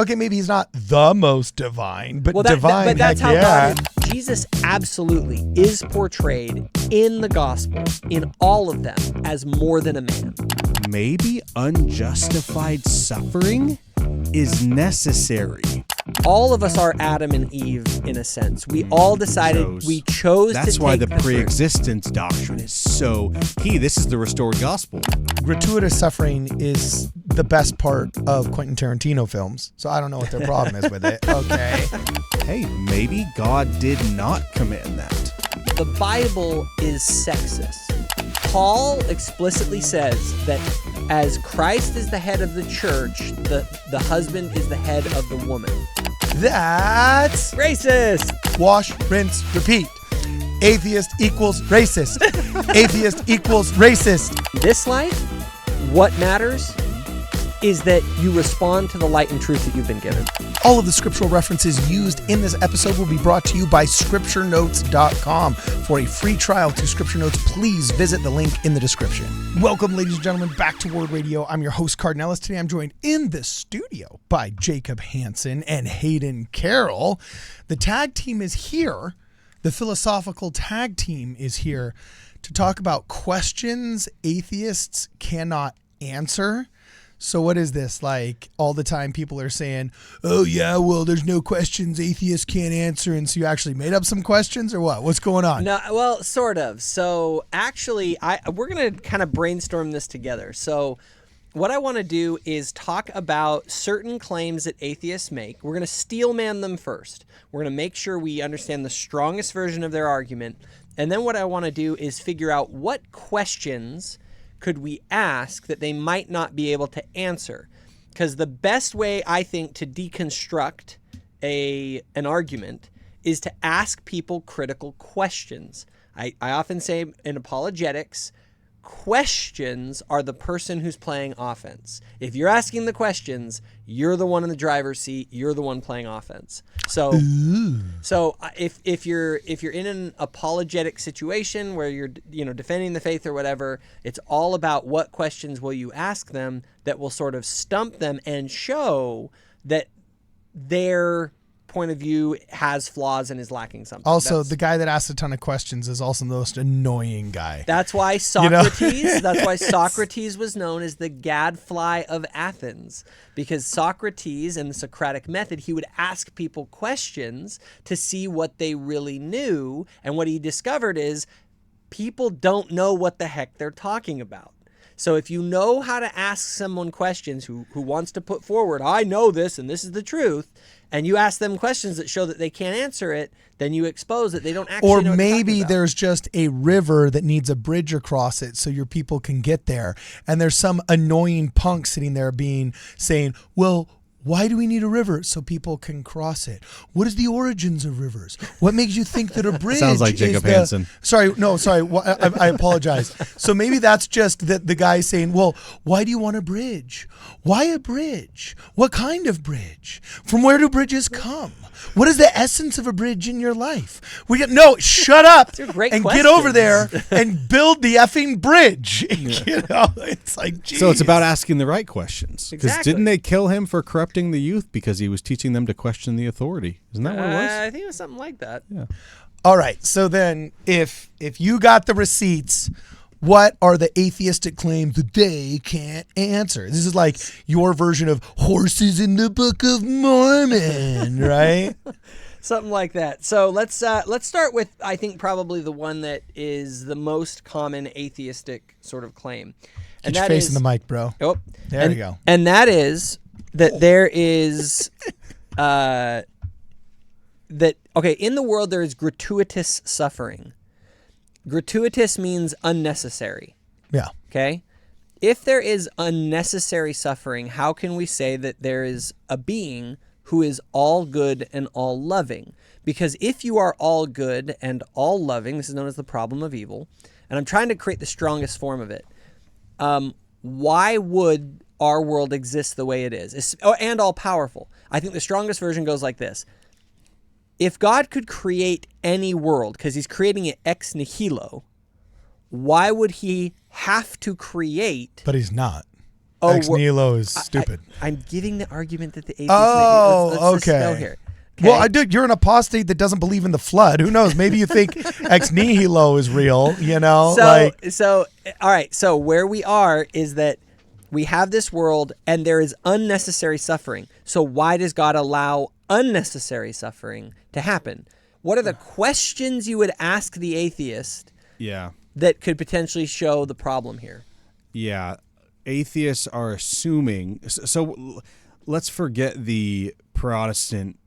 Okay, maybe he's not the most divine, but divine. But that's how yeah. God is. Jesus absolutely is portrayed in the Gospels, in all of them, as more than a man. Maybe unjustified suffering is necessary. All of us are Adam and Eve in a sense. We all decided we chose to take That's why the fruit. pre-existence doctrine is so key. This is the restored gospel. Gratuitous suffering is the best part of Quentin Tarantino films, so I don't know what their problem is with it. Okay. Hey, maybe God did not command that. The Bible is sexist. Paul explicitly says that as Christ is the head of the church, the husband is the head of the woman. That's Racist! wash, rinse, repeat. Atheist equals racist. Atheist equals racist. This life, what matters is that you respond to the light and truth that you've been given. All of the scriptural references used in this episode will be brought to you by scripturenotes.com. For a free trial to Scripture Notes, please visit the link in the description. Welcome, ladies and gentlemen, back to Word Radio. I'm your host, Cardon Ellis. Today I'm joined in the studio by Jacob Hansen and Hayden Carroll. The tag team is here. The philosophical tag team is here to talk about questions atheists cannot answer. So what is this? Like all the time people are saying, oh yeah, well, there's no questions atheists can't answer. And so you actually made up some questions or what? What's going on? No, well, sort of. So actually, we're going to kind of brainstorm this together. So what I want to do is talk about certain claims that atheists make. We're going to steelman them first. We're going to make sure we understand the strongest version of their argument. And then what I want to do is figure out what questions could we ask that they might not be able to answer? Because the best way, I think, to deconstruct an argument is to ask people critical questions. I often say in apologetics, questions are the person who's playing offense. If you're asking the questions, you're the one in the driver's seat. You're the one playing offense. So if you're in an apologetic situation where you're defending the faith or whatever, it's all about what questions will you ask them that will sort of stump them and show that their point of view has flaws and is lacking something. Also, the guy that asks a ton of questions is also the most annoying guy. That's why Socrates, that's why Socrates was known as the gadfly of Athens, because Socrates and the Socratic method, he would ask people questions to see what they really knew. And what he discovered is people don't know what the heck they're talking about. So if you know how to ask someone questions who wants to put forward, I know this and this is the truth, and you ask them questions that show that they can't answer it, then you expose that they don't actually know what they're talking about. Or maybe there's just a river that needs a bridge across it so your people can get there. And there's some annoying punk sitting there saying, well, why do we need a river? So people can cross it. What is the origins of rivers? What makes you think that a bridge Sounds like Jacob Hansen. Sorry. I apologize. So maybe that's just the guy saying, well, why do you want a bridge? Why a bridge? What kind of bridge? From where do bridges come? What is the essence of a bridge in your life? Shut up and get over there and build the effing bridge. It's like, geez. So it's about asking the right questions. Because Exactly. didn't they kill him for corrupting the youth because he was teaching them to question the authority? Isn't that what it was? I think it was something like that. Yeah. All right. So then if you got the receipts, what are the atheistic claims that they can't answer? This is like your version of horses in the Book of Mormon, right? Something like that. So let's start with, I think, probably the one that is the most common atheistic sort of claim. Get your face in the mic, bro. Oh, there you go. And that is that there is in the world there is gratuitous suffering. Gratuitous means unnecessary. Yeah. Okay? If there is unnecessary suffering, how can we say that there is a being who is all good and all loving? Because if you are all good and all loving, this is known as the problem of evil, and I'm trying to create the strongest form of it, why would our world exist the way it is? And all powerful. I think the strongest version goes like this. If God could create any world, because he's creating it ex nihilo, why would he have to create... But he's not. Ex nihilo is stupid. I'm giving the argument that the atheists Oh, make. Let's okay. Just go here. Well, you're an apostate that doesn't believe in the flood. Who knows? Maybe you think ex nihilo is real, you know? So, all right. So where we are is that we have this world and there is unnecessary suffering. So why does God allow unnecessary suffering to happen? What are the questions you would ask the atheist that could potentially show the problem here? Yeah. Atheists are assuming. So let's forget the Protestant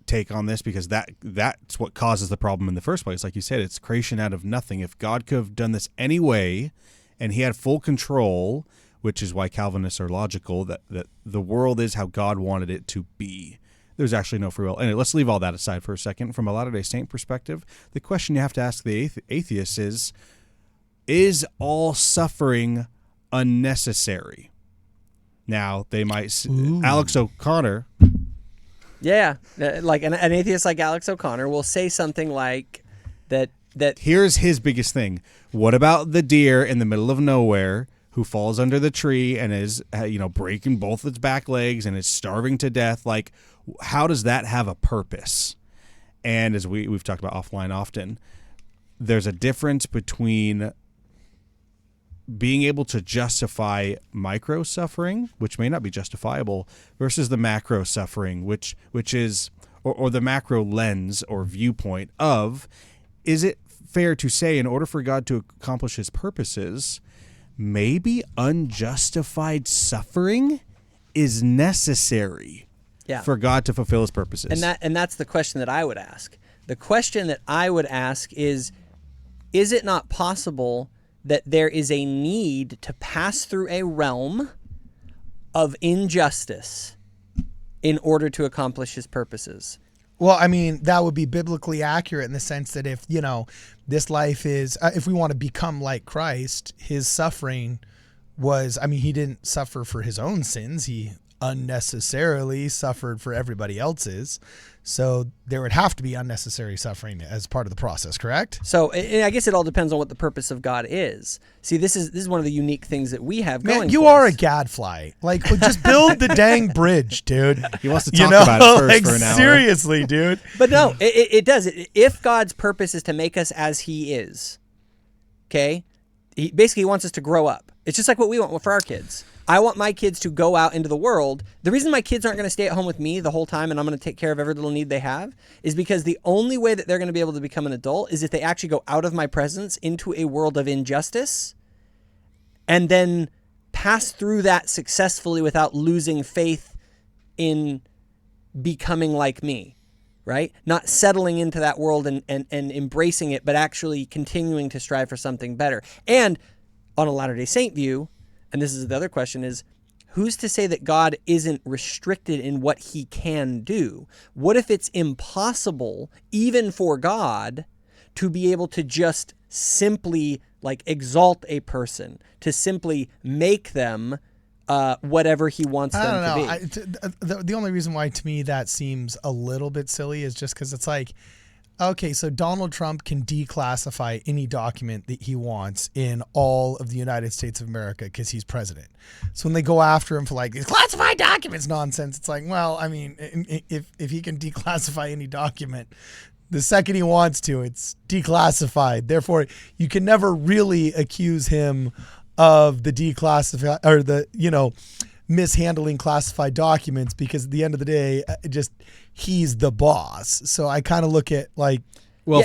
take on this, because that's what causes the problem in the first place. Like you said, it's creation out of nothing. If God could have done this anyway and he had full control, which is why Calvinists are logical, that the world is how God wanted it to be. There's actually no free will. Anyway, let's leave all that aside for a second. From a Latter-day Saint perspective, the question you have to ask the atheist is all suffering unnecessary? Now, they might... Alex O'Connor... Yeah, like an atheist like Alex O'Connor will say something like that. Here's his biggest thing. What about the deer in the middle of nowhere who falls under the tree and is, breaking both its back legs and is starving to death? Like, how does that have a purpose? And as we've talked about offline often, there's a difference between being able to justify micro suffering, which may not be justifiable, versus the macro suffering, which is, or the macro lens or viewpoint of, is it fair to say in order for God to accomplish his purposes, maybe unjustified suffering is necessary for God to fulfill his purposes? And that's the question that I would ask. The question that I would ask is it not possible that there is a need to pass through a realm of injustice in order to accomplish his purposes? Well, I mean, that would be biblically accurate in the sense that if, this life is, if we want to become like Christ, his suffering was, he didn't suffer for his own sins. He unnecessarily suffered for everybody else's. So there would have to be unnecessary suffering as part of the process, correct? So I guess it all depends on what the purpose of God is. See, this is one of the unique things that we have going. You are a gadfly. Like, just build the dang bridge, dude. He wants to talk about it first for an hour. Seriously, dude. But no, it does. If God's purpose is to make us as he is, okay, he basically wants us to grow up. It's just like what we want for our kids. I want my kids to go out into the world. The reason my kids aren't going to stay at home with me the whole time and I'm going to take care of every little need they have is because the only way that they're going to be able to become an adult is if they actually go out of my presence into a world of injustice and then pass through that successfully without losing faith in becoming like me, right? Not settling into that world and embracing it, but actually continuing to strive for something better. And on a Latter-day Saint view, and this is the other question, is who's to say that God isn't restricted in what he can do? What if it's impossible, even for God, to be able to just simply exalt a person, to simply make them whatever he wants them to be? The only reason why to me that seems a little bit silly is just because it's like, okay, so Donald Trump can declassify any document that he wants in all of the United States of America because he's president. So when they go after him for these classified documents nonsense, it's like, well, if he can declassify any document, the second he wants to, it's declassified. Therefore, you can never really accuse him of the declassify or the, mishandling classified documents because at the end of the day, he's the boss. So I kind of look at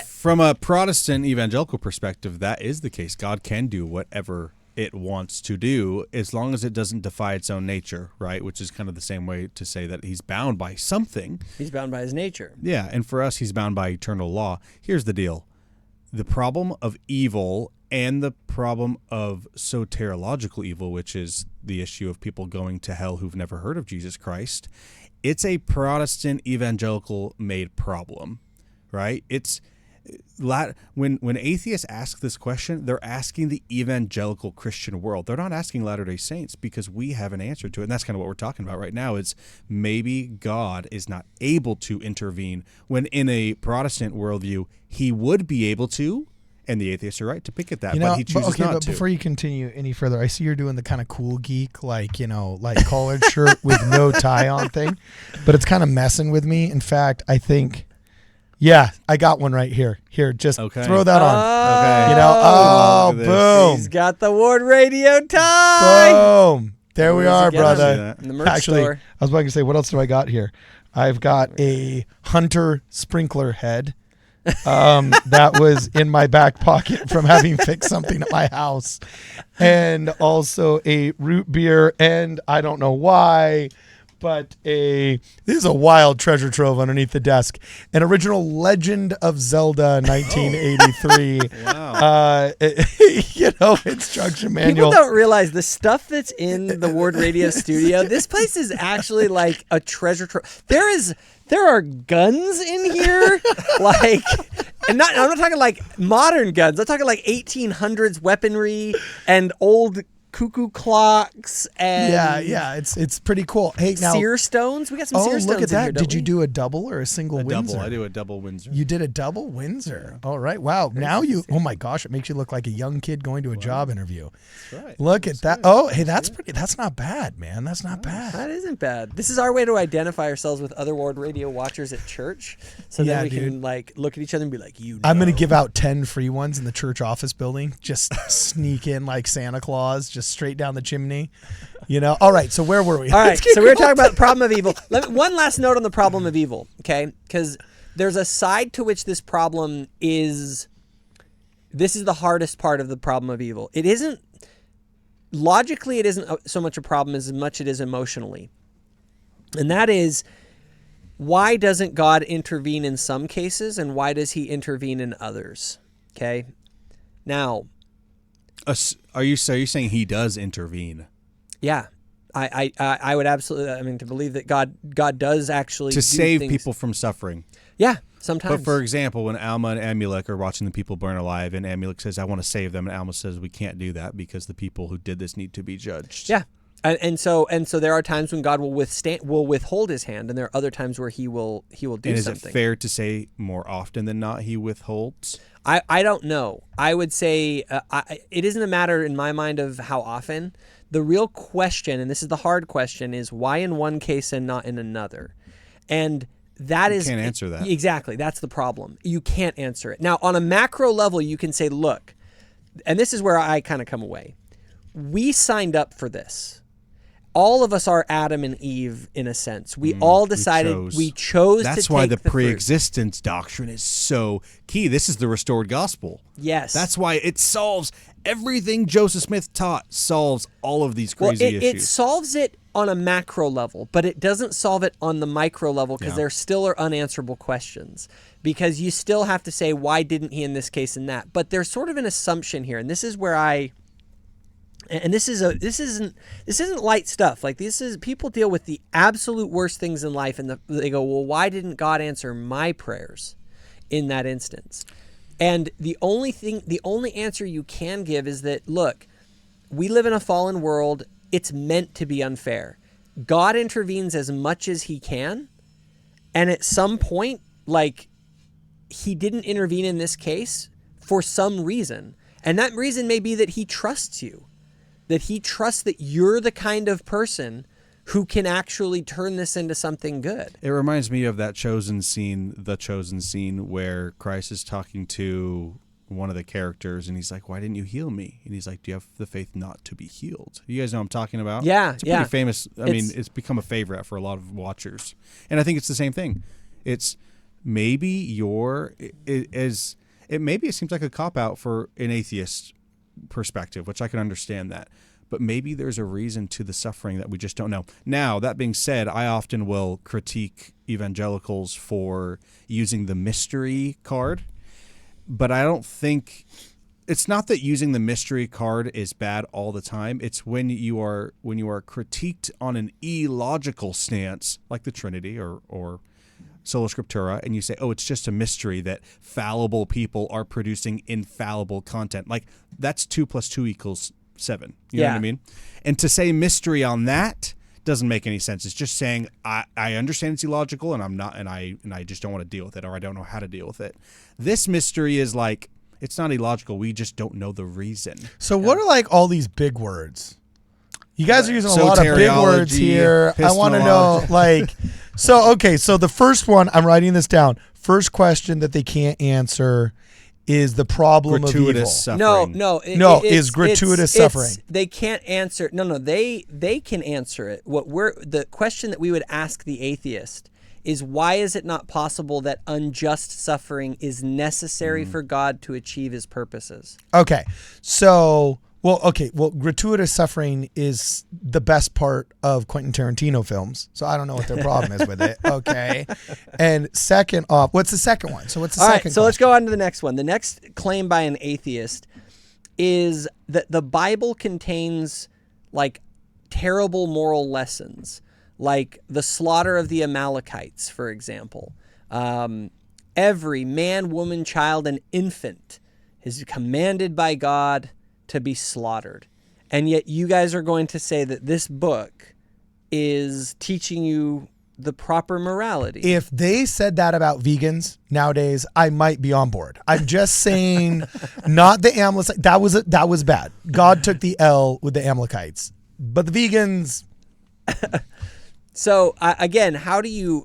from a Protestant evangelical perspective, that is the case. God can do whatever it wants to do as long as it doesn't defy its own nature, right? Which is kind of the same way to say that he's bound by something. He's bound by his nature. Yeah, and for us, he's bound by eternal law. Here's the deal. The problem of evil and the problem of soteriological evil, which is the issue of people going to hell who've never heard of Jesus Christ, it's a Protestant evangelical made problem, right? It's when atheists ask this question, they're asking the evangelical Christian world. They're not asking Latter-day Saints because we have an answer to it. And that's kind of what we're talking about right now is maybe God is not able to intervene when in a Protestant worldview, he would be able to. And the atheists are right to pick at that, You know, but he chooses not but to. before you continue any further, I see you're doing the kind of cool geek, like, like collared shirt with no tie on thing, but it's kind of messing with me. In fact, I think, I got one right here. Here, just throw that on. Okay. Boom. He's got the Ward Radio tie. Boom. There we are, brother. In the merch Actually, store. I was about to say, what else do I got here? I've got a Hunter sprinkler head. That was in my back pocket from having fixed something at my house, and also a root beer, and I don't know why, but this is a wild treasure trove underneath the desk. An original Legend of Zelda 1983. Wow. Instruction manual. People don't realize the stuff that's in the Ward Radio studio. This place is actually like a treasure trove. There are guns in here, like, and I'm not talking like modern guns. I'm talking like 1800s weaponry and old cuckoo clocks and it's pretty cool. Hey, now seer stones. We got some seer stones. Look at that. In here, Did you do a double or a single Windsor? Double. I do a double Windsor. You did a double Windsor. All right. Wow. Now oh my gosh, it makes you look like a young kid going to a job interview. That's right. Look at that. Oh, hey, that's pretty. That's not bad, man. That's not bad. That isn't bad. This is our way to identify ourselves with other Ward Radio watchers at church, so then we can like look at each other and be like, I'm gonna give out 10 free ones in the church office building. Just sneak in like Santa Claus, just straight down the chimney. All right, so where were we? All right, so we were talking about the problem of evil. One last note on the problem of evil, okay? Because there's a side to which this problem is, this is the hardest part of the problem of evil. It isn't, logically, it isn't so much a problem as much it is emotionally. And that is, why doesn't God intervene in some cases, and why does he intervene in others? Okay? Now, Are you saying he does intervene? Yeah, I would absolutely. I mean, to believe that God does actually to save people from suffering. Yeah, sometimes. But for example, when Alma and Amulek are watching the people burn alive, and Amulek says, "I want to save them," and Alma says, "We can't do that because the people who did this need to be judged." Yeah, and so there are times when God will withhold His hand, and there are other times where He will do something. And is it fair to say more often than not He withholds? I don't know. I would say it isn't a matter in my mind of how often. The real question, and this is the hard question, is why in one case and not in another? And that you can't answer that. Exactly. That's the problem. You can't answer it. Now, on a macro level, you can say, look, and this is where I kind of come away. We signed up for this. All of us are Adam and Eve in a sense. We all decided we chose to take That's why the fruit. pre-existence doctrine is so key. This is the restored gospel. Yes. That's why it solves everything Joseph Smith taught, solves all of these crazy issues. It solves it on a macro level, but it doesn't solve it on the micro level because there still are unanswerable questions. Because you still have to say, why didn't he in this case and that? But there's sort of an assumption here, and this is where this isn't light stuff. Like, this is, people deal with the absolute worst things in life, and they go, well, why didn't God answer my prayers in that instance? And the only answer you can give is that, look, we live in a fallen world. It's meant to be unfair. God intervenes as much as he can, and at some point, like, he didn't intervene in this case for some reason, and that reason may be that he trusts you. That he trusts that you're the kind of person who can actually turn this into something good. It reminds me of that chosen scene where Christ is talking to one of the characters, and he's like, why didn't you heal me? And he's like, do you have the faith not to be healed? You guys know what I'm talking about? Yeah, it's a pretty famous, it's become a favorite for a lot of watchers. And I think it's the same thing. It's maybe it seems like a cop-out for an atheist perspective, which I can understand that, but maybe there's a reason to the suffering that we just don't know. Now, that being said, I often will critique evangelicals for using the mystery card, but I don't think it's not that using the mystery card is bad all the time. It's when you are critiqued on an illogical stance, like the Trinity or Sola Scriptura, and you say, oh, it's just a mystery that fallible people are producing infallible content. Like, that's 2 + 2 = 7. You know what I mean? And to say mystery on that doesn't make any sense. It's just saying, I understand it's illogical, and I'm not, and I just don't want to deal with it, or I don't know how to deal with it. This mystery is like, It's not illogical. We just don't know the reason. So what are like all these big words? You guys are using a lot of big words Soteriology, here. I want to know, like, so the first one, I'm writing this down. First question that they can't answer is the problem of evil. Gratuitous suffering. Is gratuitous suffering. They can't answer. No, they can answer it. The question that we would ask the atheist is, why is it not possible that unjust suffering is necessary for God to achieve his purposes? Okay. Gratuitous suffering is the best part of Quentin Tarantino films. So I don't know what their problem is with it. Okay. And second off, what's the second one? So what's the second so let's go on to the next one. The next claim by an atheist is that the Bible contains like terrible moral lessons, like the slaughter of the Amalekites, for example. Every man, woman, child, and infant is commanded by God to be slaughtered. And yet you guys are going to say that this book is teaching you the proper morality. If they said that about vegans nowadays, I might be on board. I'm just saying, not the Amalekites. That was bad. God took the L with the Amalekites, but the vegans. So again,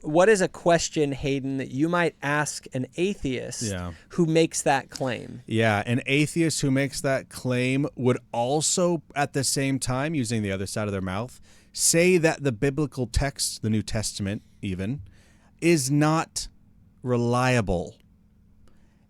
what is a question, Hayden, that you might ask an atheist who makes that claim? Yeah, an atheist who makes that claim would also, at the same time, using the other side of their mouth, say that the biblical text, the New Testament even, is not reliable.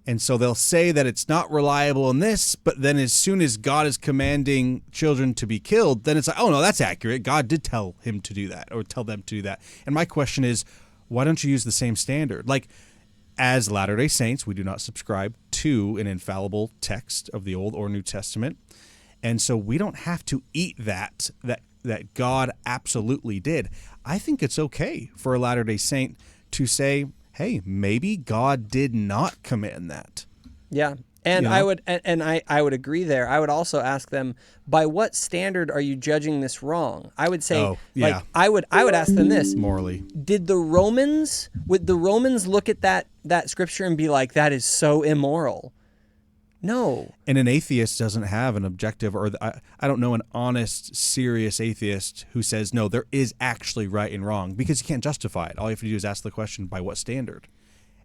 And so they'll say that it's not reliable in this, but then as soon as God is commanding children to be killed, then it's like, oh no, that's accurate. God did tell him to do that, or tell them to do that. And my question is, why don't you use the same standard? Like, as Latter-day Saints, we do not subscribe to an infallible text of the Old or New Testament. And so we don't have to eat that God absolutely did. I think it's okay for a Latter-day Saint to say, hey, maybe God did not command that. Yeah. And I would agree there. I would also ask them, by what standard are you judging this wrong? I would say, I would ask them this. Morally. Would the Romans look at that scripture and be like, that is so immoral? No. And an atheist doesn't have an objective, or I don't know an honest, serious atheist who says, no, there is actually right and wrong, because you can't justify it. All you have to do is ask the question, by what standard?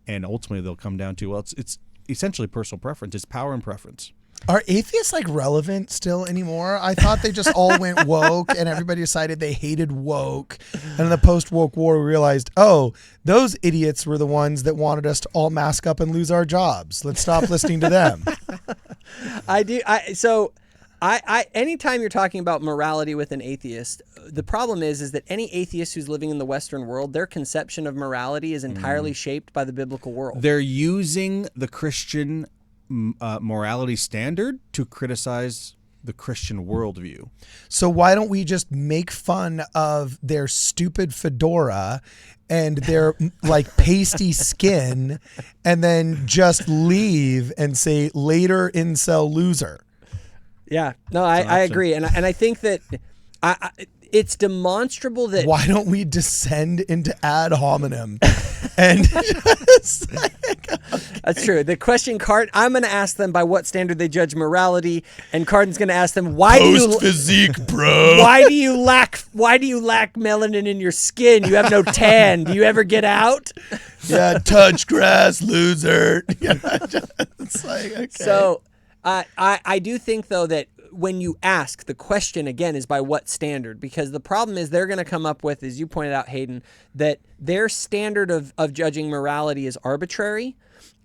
And ultimately they'll come down to, well, it's essentially personal preference. It's power and preference. Are atheists like relevant still anymore? I thought they just all went woke and everybody decided they hated woke. And in the post-woke war, we realized, oh, those idiots were the ones that wanted us to all mask up and lose our jobs. Let's stop listening to them. Anytime you're talking about morality with an atheist, the problem is that any atheist who's living in the Western world, their conception of morality is entirely shaped by the biblical world. They're using the Christian morality standard to criticize the Christian worldview. So why don't we just make fun of their stupid fedora and their like pasty skin, and then just leave and say later incel loser? Yeah, no, I agree, and I think that it's demonstrable that. Why don't we descend into ad hominem? And just like, okay. That's true. The question, I'm going to ask them by what standard they judge morality, and Cardon's going to ask them, why physique, bro? Why do you lack melanin in your skin? You have no tan. Do you ever get out? Yeah, touch grass, loser. It's like, okay. So I do think though that when you ask, the question again is by what standard, because the problem is they're going to come up with, as you pointed out, Hayden, that their standard of judging morality is arbitrary,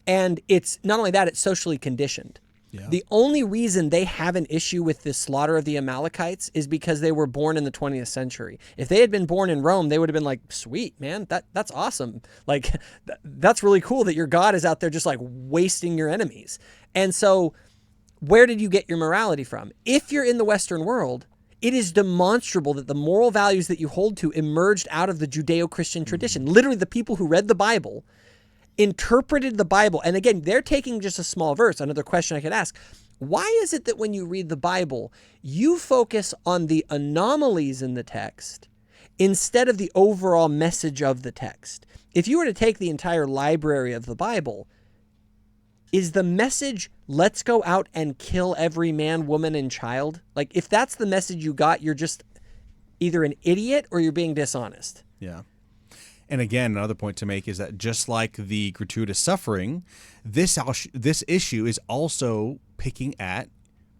and it's not only that, it's socially conditioned. Yeah. The only reason they have an issue with the slaughter of the Amalekites is because they were born in the 20th century. If they had been born in Rome, they would have been like, sweet, man, that's awesome. Like, that's really cool that your God is out there just like wasting your enemies. And so where did you get your morality from? If you're in the Western world, it is demonstrable that the moral values that you hold to emerged out of the Judeo-Christian tradition. Literally, the people who read the Bible interpreted the Bible. And again, they're taking just a small verse. Another question I could ask, why is it that when you read the Bible, you focus on the anomalies in the text instead of the overall message of the text? If you were to take the entire library of the Bible, is the message, let's go out and kill every man, woman, and child? Like, if that's the message you got, you're just either an idiot or you're being dishonest. Yeah. And again, another point to make is that just like the gratuitous suffering, this issue is also picking at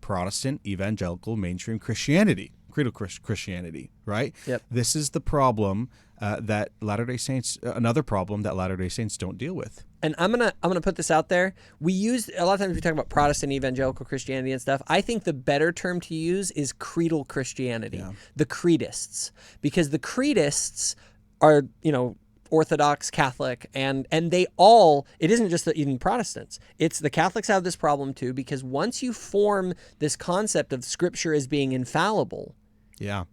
Protestant, evangelical, mainstream Christianity, creedal Christianity, right? Yep. This is the problem that Latter-day Saints, another problem that Latter-day Saints don't deal with. And I'm gonna put this out there. We use a lot of times we talk about Protestant evangelical Christianity and stuff. I think the better term to use is creedal Christianity, the Credists, because the Credists are, Orthodox, Catholic, and they all, it isn't just even Protestants. It's the Catholics have this problem too, because once you form this concept of Scripture as being infallible,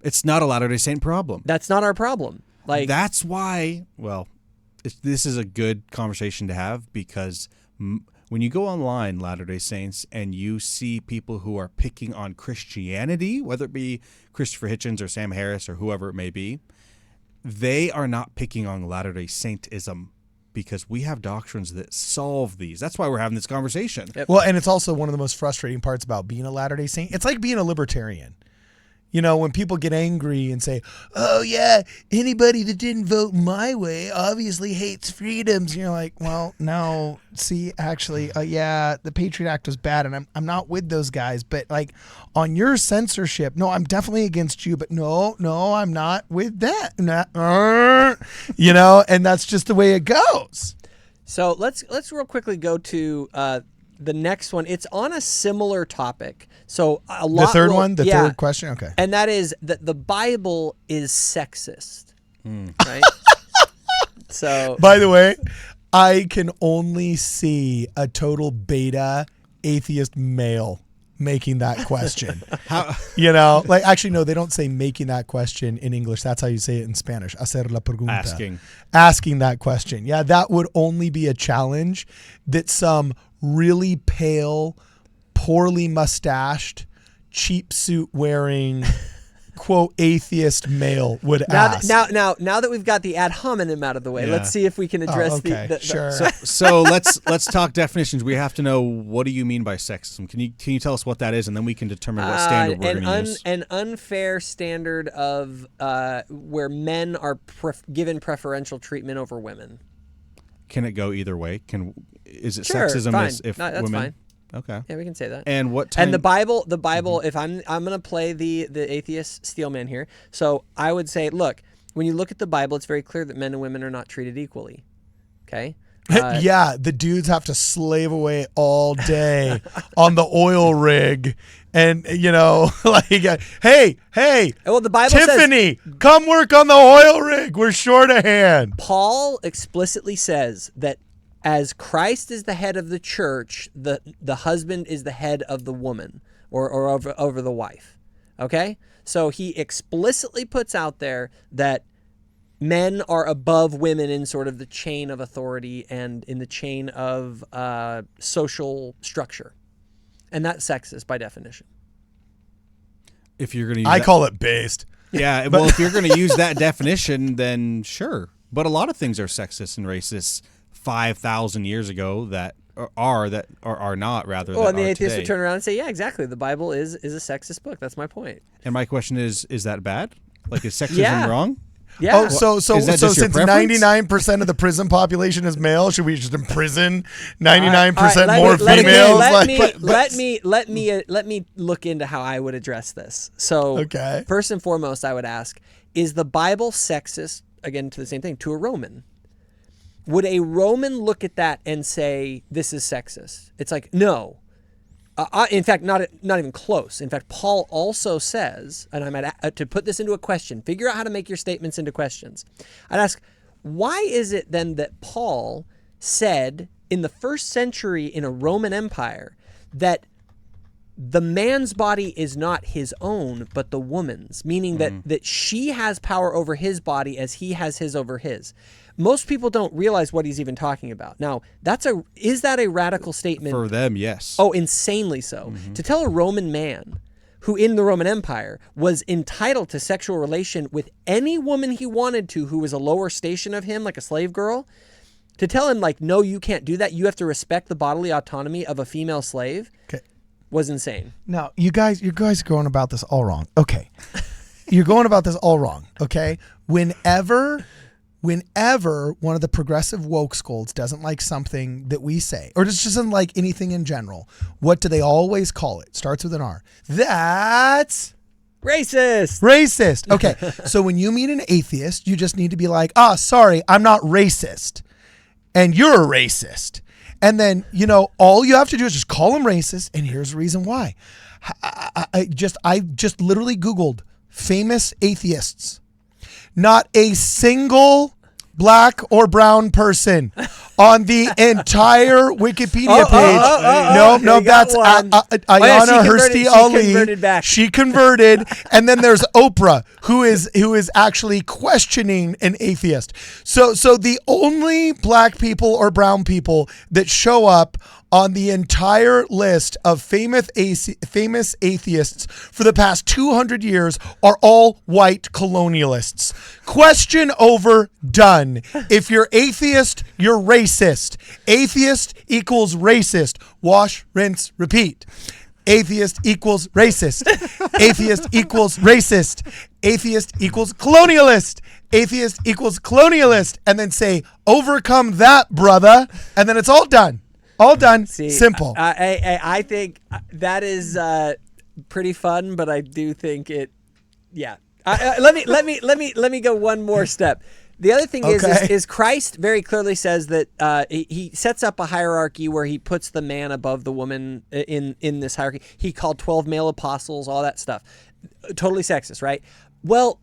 it's not a Latter-day Saint problem. that's not our problem. Like, that's why, this is a good conversation to have, because when you go online, Latter-day Saints, and you see people who are picking on Christianity, whether it be Christopher Hitchens or Sam Harris or whoever it may be, they are not picking on Latter-day Saintism, because we have doctrines that solve these. That's why we're having this conversation. Yep. Well, and it's also one of the most frustrating parts about being a Latter-day Saint. It's like being a libertarian. When people get angry and say, oh, yeah, anybody that didn't vote my way obviously hates freedoms. And you're like, well, no, see, actually, the Patriot Act was bad, and I'm not with those guys. But, like, on your censorship, no, I'm definitely against you, but no, I'm not with that. And that's just the way it goes. So let's real quickly go to the next one. It's on a similar topic. So the third one, the third question, okay. And that is that the Bible is sexist, right? So, by the way, I can only see a total beta atheist male making that question. Actually, no, they don't say making that question in English. That's how you say it in Spanish. Hacer la pregunta. Asking that question. Yeah, that would only be a challenge that some really pale, poorly mustached, cheap suit wearing, quote, atheist male would ask. Now that we've got the ad hominem out of the way, let's see if we can address sure. So let's talk definitions. We have to know, what do you mean by sexism? Can you tell us what that is, and then we can determine what standard we're going to use. An unfair standard of where men are given preferential treatment over women. Can it go either way? Is it sure, sexism fine. if that's women? Fine. Okay. Yeah, we can say that. And what time? And the Bible. If I'm going to play the atheist steelman here, so I would say, look, when you look at the Bible, it's very clear that men and women are not treated equally. Okay. The dudes have to slave away all day on the oil rig, and hey, well, the Bible Tiffany, come work on the oil rig. We're short a hand. Paul explicitly says that as Christ is the head of the church, the husband is the head of the woman or over the wife. Okay? So he explicitly puts out there that men are above women in sort of the chain of authority and in the chain of social structure. And that's sexist by definition. If you're going to I call it based. Yeah, well, if you're going to use that definition, then sure. But a lot of things are sexist and racist 5,000 years ago that are not, rather. Well, and the atheists would turn around and say, yeah, exactly. The Bible is a sexist book. That's my point. And my question is that bad? Like, is sexism wrong? Yeah. So since 99% of the prison population is male, should we just imprison 99% more females? Let me look into how I would address this. So, first and foremost, I would ask, is the Bible sexist? Again, to the same thing, to a Roman. Would a Roman look at that and say, this is sexist? It's like, no. In fact, not even close. In fact, Paul also says, and I'm to put this into a question, figure out how to make your statements into questions. I'd ask, why is it then that Paul said in the first century in a Roman Empire that the man's body is not his own, but the woman's, meaning that she has power over his body as he has his over his? Most people don't realize what he's even talking about. Now, is that a radical statement? For them, yes. Oh, insanely so. To tell a Roman man who in the Roman Empire was entitled to sexual relation with any woman he wanted to who was a lower station of him, like a slave girl, To tell him, like, no, you can't do that. You have to respect the bodily autonomy of a female slave was insane. Now, you guys are going about this all wrong. Okay. You're going about this all wrong. Okay. Whenever one of the progressive woke scolds doesn't like something that we say, or just doesn't like anything in general, what do they always call it? Starts with an R. That's racist. Okay. So when you meet an atheist, you just need to be like, sorry, I'm not racist. And you're a racist. And then, all you have to do is just call him racist. And here's the reason why. I just literally Googled famous atheists. Not a single black or brown person on the entire Wikipedia page. No, that's Ayana Hursti Ali. She converted, and then there's Oprah, who is actually questioning an atheist. So the only black people or brown people that show up on the entire list of famous atheists for the past 200 years are all white colonialists. Question over, done. If you're atheist, you're racist. Atheist equals racist. Wash, rinse, repeat. Atheist equals racist. Atheist equals racist. Atheist equals colonialist. Atheist equals colonialist. And then say, overcome that, brother. And then it's all done. All done. See, simple. I think that is pretty fun, but I do think it. Yeah. Let me go one more step. The other thing is Christ very clearly says that he sets up a hierarchy where he puts the man above the woman in this hierarchy. He called 12 male apostles, all that stuff. Totally sexist, right? Well,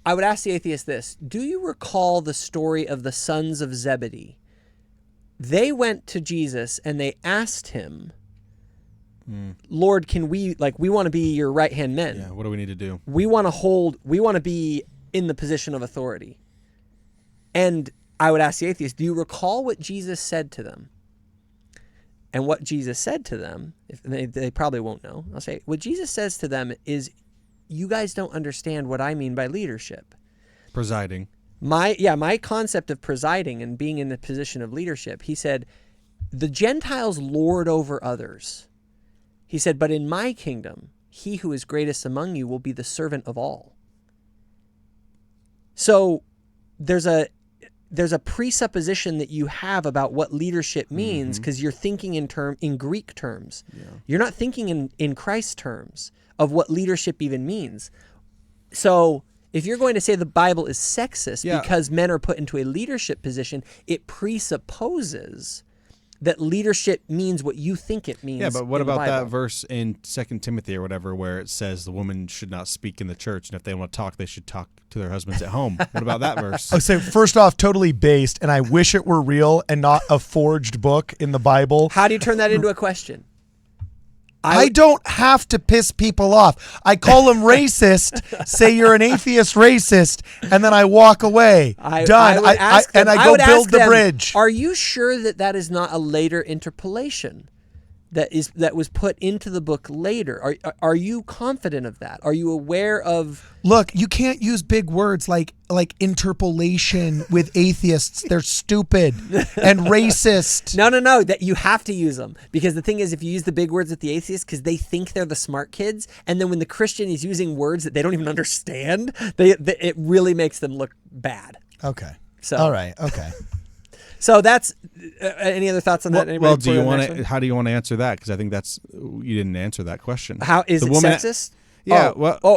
I would ask the atheist this: do you recall the story of the sons of Zebedee? They went to Jesus and they asked him, Lord, can we want to be your right-hand men. Yeah, what do we need to do? We want to be in the position of authority. And I would ask the atheist, do you recall what Jesus said to them? And what Jesus said to them, if they probably won't know, I'll say, what Jesus says to them is, you guys don't understand what I mean by leadership. Presiding. My concept of presiding and being in the position of leadership, he said, the Gentiles lord over others. He said, but in my kingdom, he who is greatest among you will be the servant of all. So there's a presupposition that you have about what leadership means because you're thinking in Greek terms. Yeah. You're not thinking in Christ terms of what leadership even means. So if you're going to say the Bible is sexist because men are put into a leadership position, it presupposes that leadership means what you think it means. Yeah, but what about that verse in 2 Timothy or whatever where it says the woman should not speak in the church, and if they want to talk, they should talk to their husbands at home? What about that verse? Oh, so first off, totally based, and I wish it were real and not a forged book in the Bible. How do you turn that into a question? I don't have to piss people off. I call them racist, say you're an atheist racist, and then I walk away. Done. I go build the bridge. Are you sure that is not a later interpolation that was put into the book later? Are you confident of that? Are you aware of... Look, you can't use big words like interpolation with atheists. They're stupid and racist. No. That you have to use them, because the thing is, if you use the big words with the atheists, because they think they're the smart kids, and then when the Christian is using words that they don't even understand, it really makes them look bad. Okay. So all right. Okay. So that's any other thoughts on that? Well, how do you want to answer that? Because I think you didn't answer that question. How is it sexist? Yeah. The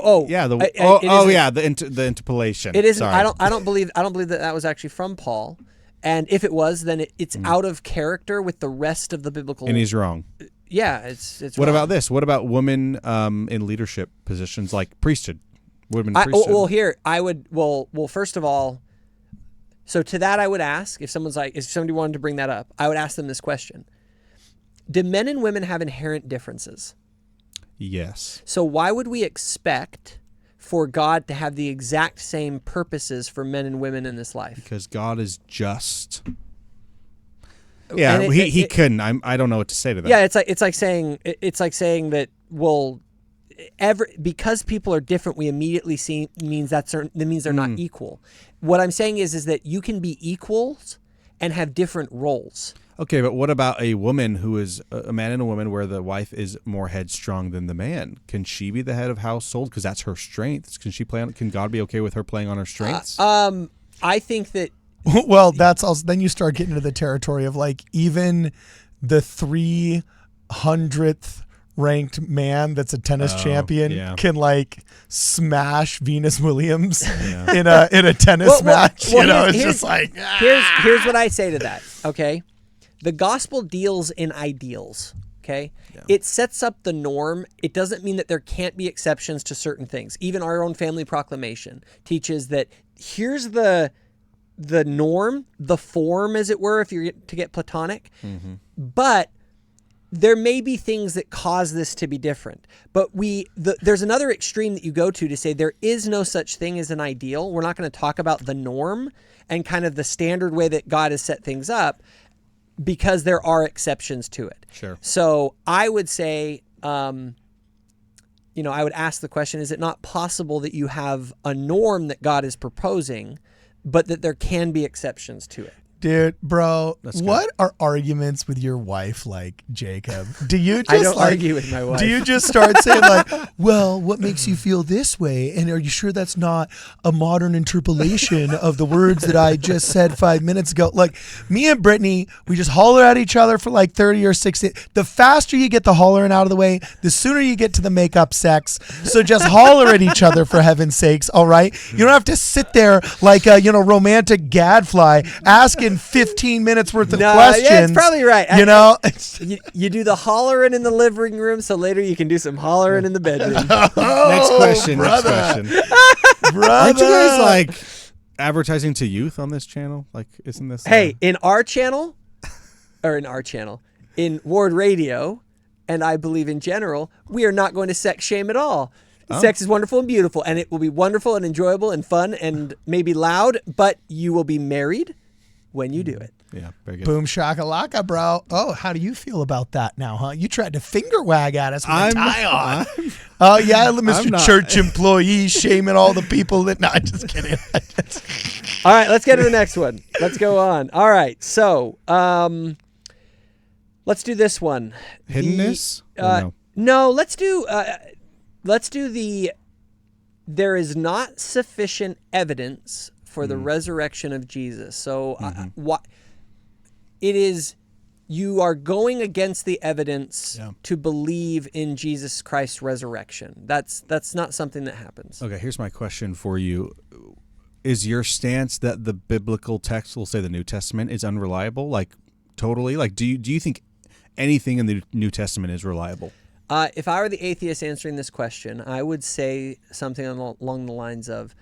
interpolation. It isn't. Sorry. I don't believe that was actually from Paul, and if it was, then it's out of character with the rest of the biblical. And he's wrong. Yeah, it's. What wrong. about this? What about women in leadership positions like priesthood? Women priesthood. Well, here I would. Well, first of all. So to that, I would ask, if somebody wanted to bring that up, I would ask them this question: do men and women have inherent differences? Yes. So why would we expect for God to have the exact same purposes for men and women in this life? Because God is just. Yeah, he couldn't. I don't know what to say to that. Yeah, it's like saying that. Well, because people are different, we immediately see means they're not equal. What I'm saying is that you can be equals and have different roles. Okay, but what about a woman who is a man and a woman where the wife is more headstrong than the man? Can she be the head of household because that's her strengths? Can she play on? Can God be okay with her playing on her strengths? I think that. Well, that's also, then you start getting into the territory of like even the 300th ranked man that's a tennis champion can like smash Venus Williams in a tennis match. It's just like here's what I say to that. Okay, the gospel deals in ideals. Okay, it sets up the norm. It doesn't mean that there can't be exceptions to certain things. Even our own family proclamation teaches that here's the norm, the form, as it were, if you're to get Platonic. But there may be things that cause this to be different. But there's another extreme that you go to say there is no such thing as an ideal. We're not going to talk about the norm and kind of the standard way that God has set things up because there are exceptions to it. Sure. So I would say, I would ask the question, is it not possible that you have a norm that God is proposing, but that there can be exceptions to it? Dude, bro, what are arguments with your wife like, Jacob? Do you just I don't argue with my wife. Do you just start saying like, well, what makes you feel this way? And are you sure that's not a modern interpolation of the words that I just said 5 minutes ago? Like me and Brittany, we just holler at each other for like 30 or 60. The faster you get the hollering out of the way, the sooner you get to the makeup sex. So just holler at each other for heaven's sakes, all right? You don't have to sit there like a, romantic gadfly asking 15 minutes worth of questions. Yeah, that's probably right. You do the hollering in the living room, so later you can do some hollering in the bedroom. Next question. Brother. Aren't you guys like advertising to youth on this channel? Like, isn't this? Hey, in Ward Radio, and I believe in general, we are not going to sex shame at all. Sex is wonderful and beautiful, and it will be wonderful and enjoyable and fun and maybe loud, but you will be married when you do it. Yeah, very good. Boom shakalaka, bro. Oh, how do you feel about that now, huh? You tried to finger wag at us with a tie on. Oh, yeah, Mr. Church employee shaming all the people that... No, I'm just kidding. All right, let's get to the next one. Let's go on. All right, so let's do this one. Hiddenness? No, let's do the there is not sufficient evidence for the resurrection of Jesus. So what it is, you are going against the evidence to believe in Jesus Christ's resurrection. That's not something that happens. Okay, here's my question for you. Is your stance that the biblical text, we'll say the New Testament, is unreliable? Like, totally? Like, do you think anything in the New Testament is reliable? If I were the atheist answering this question, I would say something along the lines of,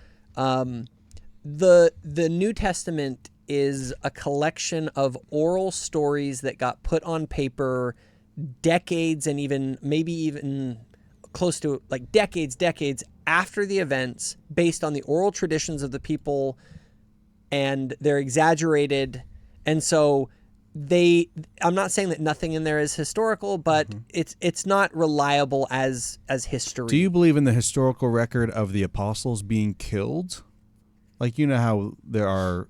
the New Testament is a collection of oral stories that got put on paper decades and maybe even close to like decades after the events, based on the oral traditions of the people, and they're exaggerated. And so I'm not saying that nothing in there is historical, but it's not reliable as history. Do you believe in the historical record of the apostles being killed? Like, how there are,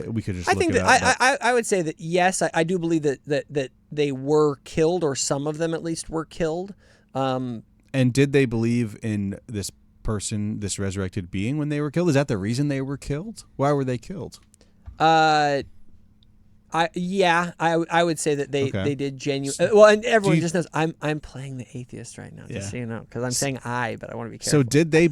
we could just. I would say that yes, I do believe that they were killed, or some of them at least were killed. And did they believe in this person, this resurrected being, when they were killed? Is that the reason they were killed? Why were they killed? I would say that they did genuine. Well, and everyone just knows I'm playing the atheist right now, just so you know, because I'm saying but I want to be careful. So did they?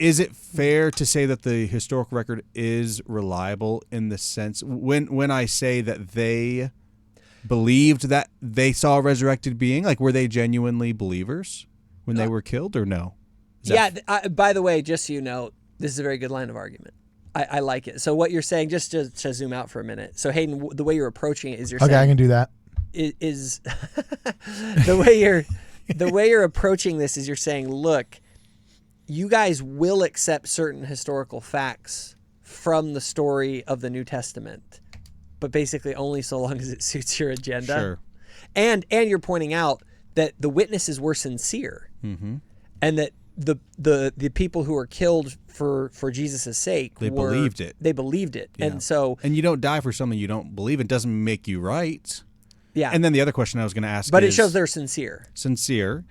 Is it fair to say that the historical record is reliable in the sense when I say that they believed that they saw a resurrected being? Like, were they genuinely believers when they were killed, or no? By the way, just so you know, this is a very good line of argument. I like it. So what you're saying, just to zoom out for a minute. So Hayden, the way you're approaching it is you're saying... Okay, I can do that. Is the way you're approaching this is you're saying, look, you guys will accept certain historical facts from the story of the New Testament, but basically only so long as it suits your agenda. Sure. And you're pointing out that the witnesses were sincere, and that the people who were killed for Jesus' sake, believed it. They believed it. Yeah. And you don't die for something you don't believe. It doesn't make you right. Yeah. And then the other question I was going to ask but is... it shows they're sincere. Sincere.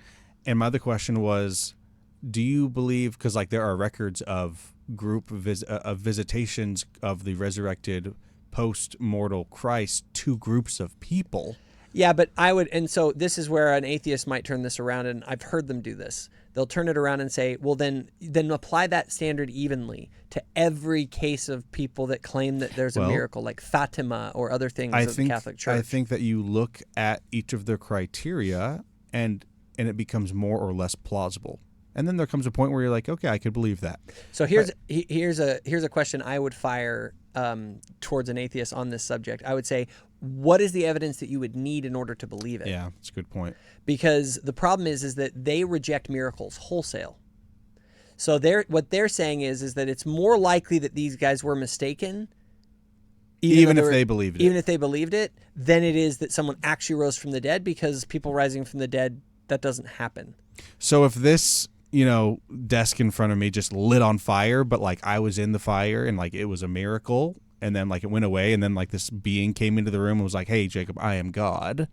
And my other question was, do you believe, because like there are records of visitations of the resurrected post-mortal Christ to groups of people. Yeah, but I would, and so this is where an atheist might turn this around, and I've heard them do this. They'll turn it around and say, well, then apply that standard evenly to every case of people that claim that there's a miracle, like Fatima or other things of the Catholic Church. I think that you look at each of their criteria, and it becomes more or less plausible. And then there comes a point where you're like, okay, I could believe that. So here's a question I would fire towards an atheist on this subject. I would say, what is the evidence that you would need in order to believe it? Yeah, that's a good point. Because the problem is that they reject miracles wholesale. So what they're saying is that it's more likely that these guys were mistaken, even if they believed it. Even if they believed it, than it is that someone actually rose from the dead, because people rising from the dead, that doesn't happen. So if this, desk in front of me just lit on fire, but like I was in the fire and like it was a miracle, and then like it went away, and then like this being came into the room and was like, "Hey, Jacob, I am God."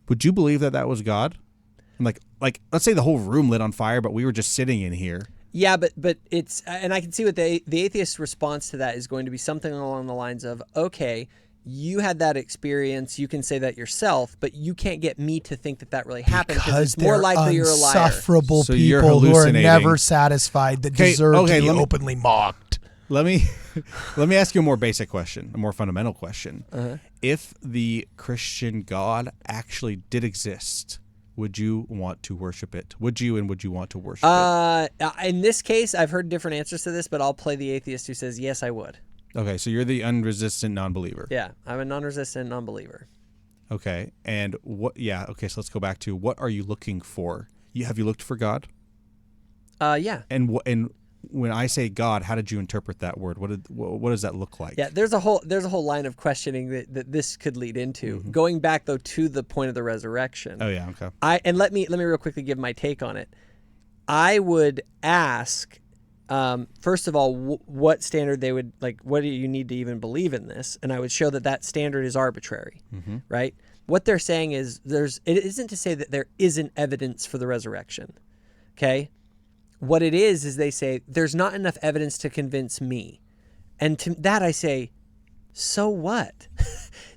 Would you believe that was God? And like let's say the whole room lit on fire, but we were just sitting in here. Yeah, but it's, and I can see what the atheist response to that is going to be something along the lines of, okay, you had that experience, you can say that yourself, but you can't get me to think that really happened, because it's more likely you're a liar. Insufferable So you're people who are hallucinating. never satisfied, that deserve to be openly mocked. Let me ask you a more basic question, a more fundamental question. Uh-huh. If the Christian God actually did exist, would you want to worship it? Would you want to worship it? In this case, I've heard different answers to this, but I'll play the atheist who says, yes, I would. Okay, so you're the unresistant non-believer. Yeah, I'm a non-resistant non-believer. Okay, and what? Yeah, okay. So let's go back to, what are you looking for? Have you looked for God? Yeah. And when I say God, how did you interpret that word? What does that look like? Yeah, there's a whole line of questioning that this could lead into. Mm-hmm. Going back though to the point of the resurrection. Oh yeah, okay. Let me real quickly give my take on it. I would ask, first of all, what standard they would, like, what do you need to even believe in this? And I would show that standard is arbitrary, mm-hmm. right? What they're saying is it isn't to say that there isn't evidence for the resurrection, okay? What it is they say, there's not enough evidence to convince me. And to that I say, so what?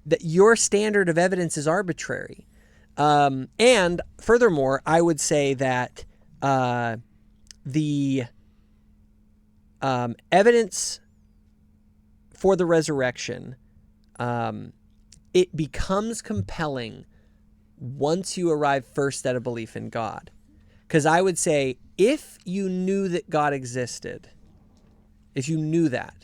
That your standard of evidence is arbitrary. And furthermore, I would say that the evidence for the resurrection, it becomes compelling once you arrive first at a belief in God. Because I would say, if you knew that God existed, if you knew that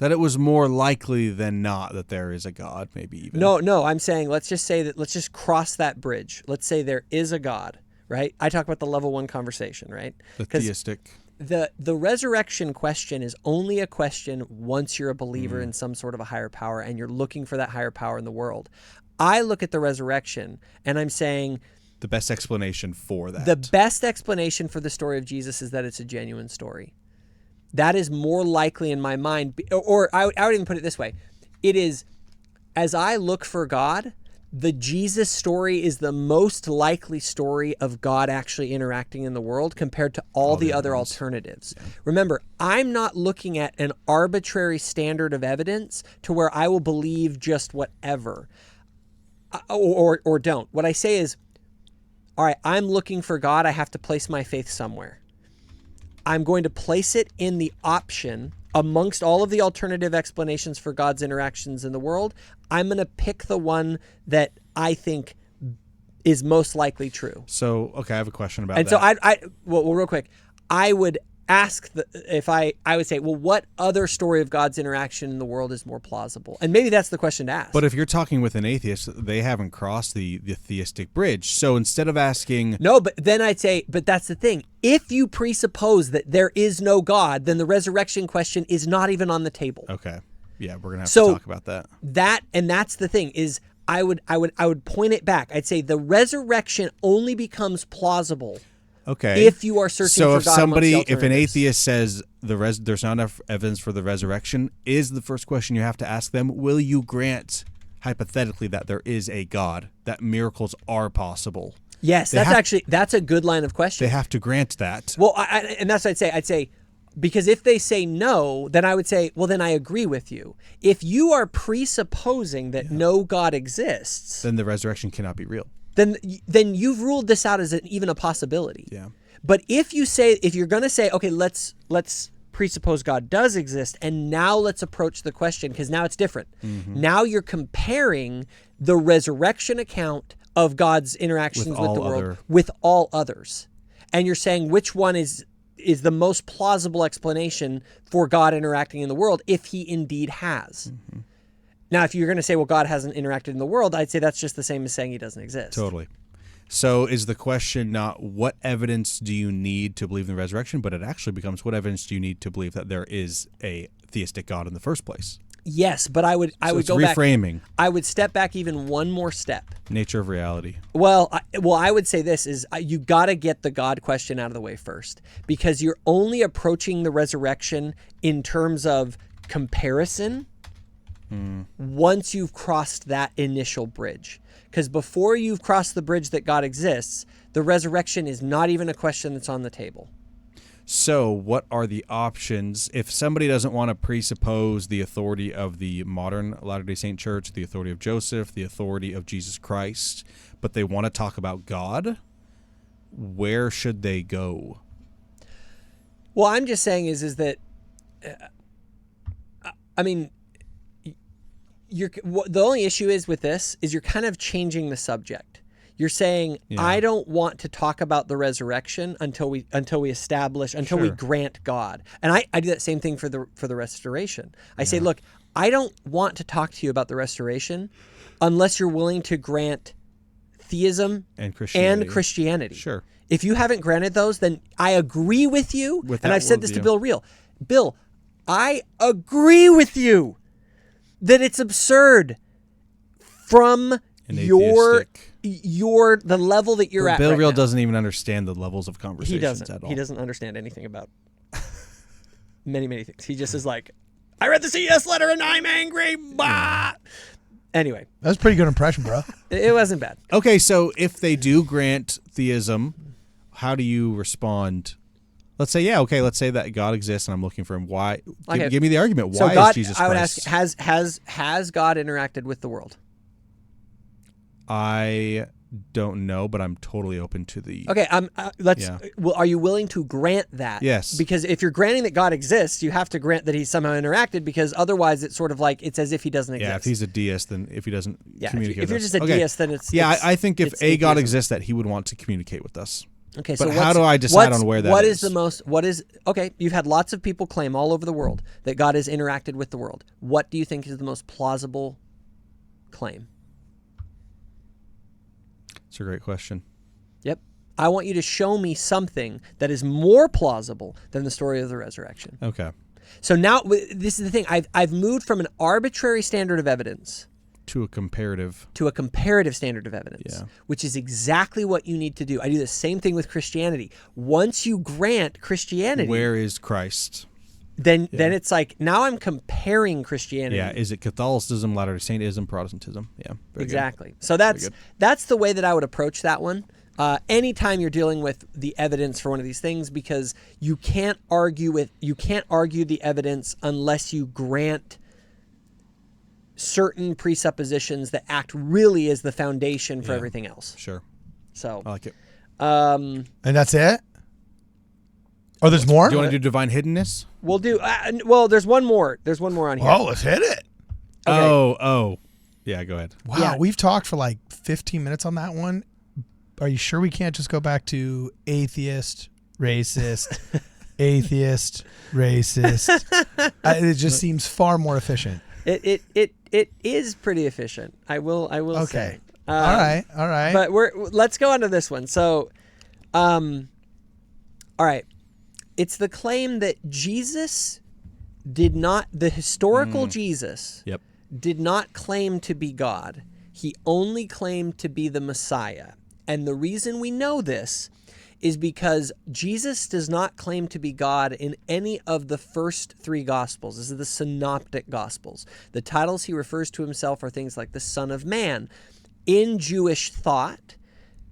it was more likely than not that there is a God, maybe even. No, I'm saying, let's just cross that bridge. Let's say there is a God, right? I talk about the level 1 conversation, right? The theistic. The resurrection question is only a question once you're a believer in some sort of a higher power and you're looking for that higher power in the world. I look at the resurrection and I'm saying, the best explanation for that. The best explanation for the story of Jesus is that it's a genuine story. That is more likely in my mind, or I would even put it this way. It is, as I look for God, the Jesus story is the most likely story of God actually interacting in the world compared to all the other alternatives. Yeah. Remember, I'm not looking at an arbitrary standard of evidence to where I will believe just whatever, or don't. What I say is, all right, I'm looking for God. I have to place my faith somewhere. I'm going to place it in the option amongst all of the alternative explanations for God's interactions in the world. I'm going to pick the one that I think is most likely true. So, okay, I have a question about that. And so well, real quick, I would ask I would say, well, what other story of God's interaction in the world is more plausible? And maybe that's the question to ask. But if you're talking with an atheist, they haven't crossed the theistic bridge. So instead of asking... No, but then I'd say, but that's the thing. If you presuppose that there is no God, then the resurrection question is not even on the table. Okay. Yeah, we're going to have to talk about that. That's the thing is, I would point it back. I'd say the resurrection only becomes plausible Okay. If you are searching so for if God somebody, amongst the if an alternatives. atheist says there's not enough evidence for the resurrection, is the first question you have to ask them, will you grant hypothetically that there is a God, that miracles are possible? Yes, that's a good line of question. They have to grant that. Well, and that's what I'd say. I'd say, because if they say no, then I would say, well, then I agree with you. If you are presupposing that no God exists, Then the resurrection cannot be real. then you've ruled this out as even a possibility. Yeah. But if you're going to say, okay, let's presuppose God does exist, and now let's approach the question, because now it's different. Mm-hmm. Now you're comparing the resurrection account of God's interactions with the world with all others. And you're saying which one is the most plausible explanation for God interacting in the world, if he indeed has. Mm-hmm. Now, if you're going to say, well, God hasn't interacted in the world, I'd say that's just the same as saying he doesn't exist. Totally. So is the question not what evidence do you need to believe in the resurrection, but it actually becomes what evidence do you need to believe that there is a theistic God in the first place? Yes, but I would it's go reframing. back. I would step back even one more step. Nature of reality. Well, I would say this is you got to get the God question out of the way first, because you're only approaching the resurrection in terms of comparison once you've crossed that initial bridge. Because before you've crossed the bridge that God exists, the resurrection is not even a question that's on the table. So what are the options if somebody doesn't want to presuppose the authority of the modern Latter-day Saint Church, the authority of Joseph, the authority of Jesus Christ, but they want to talk about God? Where should they go? Well, I'm just saying is that, I mean, the only issue is with this is you're kind of changing the subject. You're saying, I don't want to talk about the resurrection until we grant God. And I do that same thing for the restoration. I say, look, I don't want to talk to you about the restoration unless you're willing to grant theism and Christianity. Sure. If you haven't granted those, then I agree with you. And I've said this to Bill Reel. Bill, I agree with you that it's absurd from the level that you're at. Bill right Reel now. doesn't even understand the levels of conversations at all. He doesn't understand anything about many things. He just is like, I read the CS letter and I'm angry. Bah! Anyway, That was a pretty good impression, bro. it wasn't bad. Okay, so if they do grant theism, how do you respond? Let's say, let's say that God exists and I'm looking for him. Why? Give me the argument. Why so God, is Jesus Christ? I would ask, has God interacted with the world? I don't know, but I'm totally open to the... Okay, well, are you willing to grant that? Yes. Because if you're granting that God exists, you have to grant that he's somehow interacted, because otherwise it's sort of like, it's as if he doesn't exist. Yeah, if he's a deist, then if he doesn't communicate if you're with us. just a deist, then it's... Yeah, I think if a God atheism. exists, that he would want to communicate with us. Okay, but so how do I decide on where that is? Okay, you've had lots of people claim all over the world that God has interacted with the world. What do you think is the most plausible claim? It's a great question. Yep. I want you to show me something that is more plausible than the story of the resurrection. Okay. So now, this is the thing. I've moved from an arbitrary standard of evidence to a comparative standard of evidence, which is exactly what you need to do. I do the same thing with Christianity. Once you grant Christianity, where is Christ? Then it's like, now I'm comparing Christianity. Yeah, is it Catholicism, Latter-day Saintism, Protestantism? Yeah, exactly. Good. So that's the way that I would approach that one. Anytime you're dealing with the evidence for one of these things, because you can't argue the evidence unless you grant certain presuppositions that act really as the foundation for everything else. Sure. So I like it. And that's it? Oh, there's more? Do you want to do divine hiddenness? We'll do. There's one more. There's one more on here. Oh, let's hit it. Okay. Oh. Yeah, go ahead. Wow, we've talked for like 15 minutes on that one. Are you sure we can't just go back to atheist, racist, atheist, racist? It just seems far more efficient. It is pretty efficient. I will say. All right. But let's go on to this one. So, all right. It's the claim that Jesus did not, the historical Jesus did not claim to be God. He only claimed to be the Messiah. And the reason we know this is because Jesus does not claim to be God in any of the first three Gospels. This is the synoptic Gospels. The titles he refers to himself are things like the Son of Man. In Jewish thought,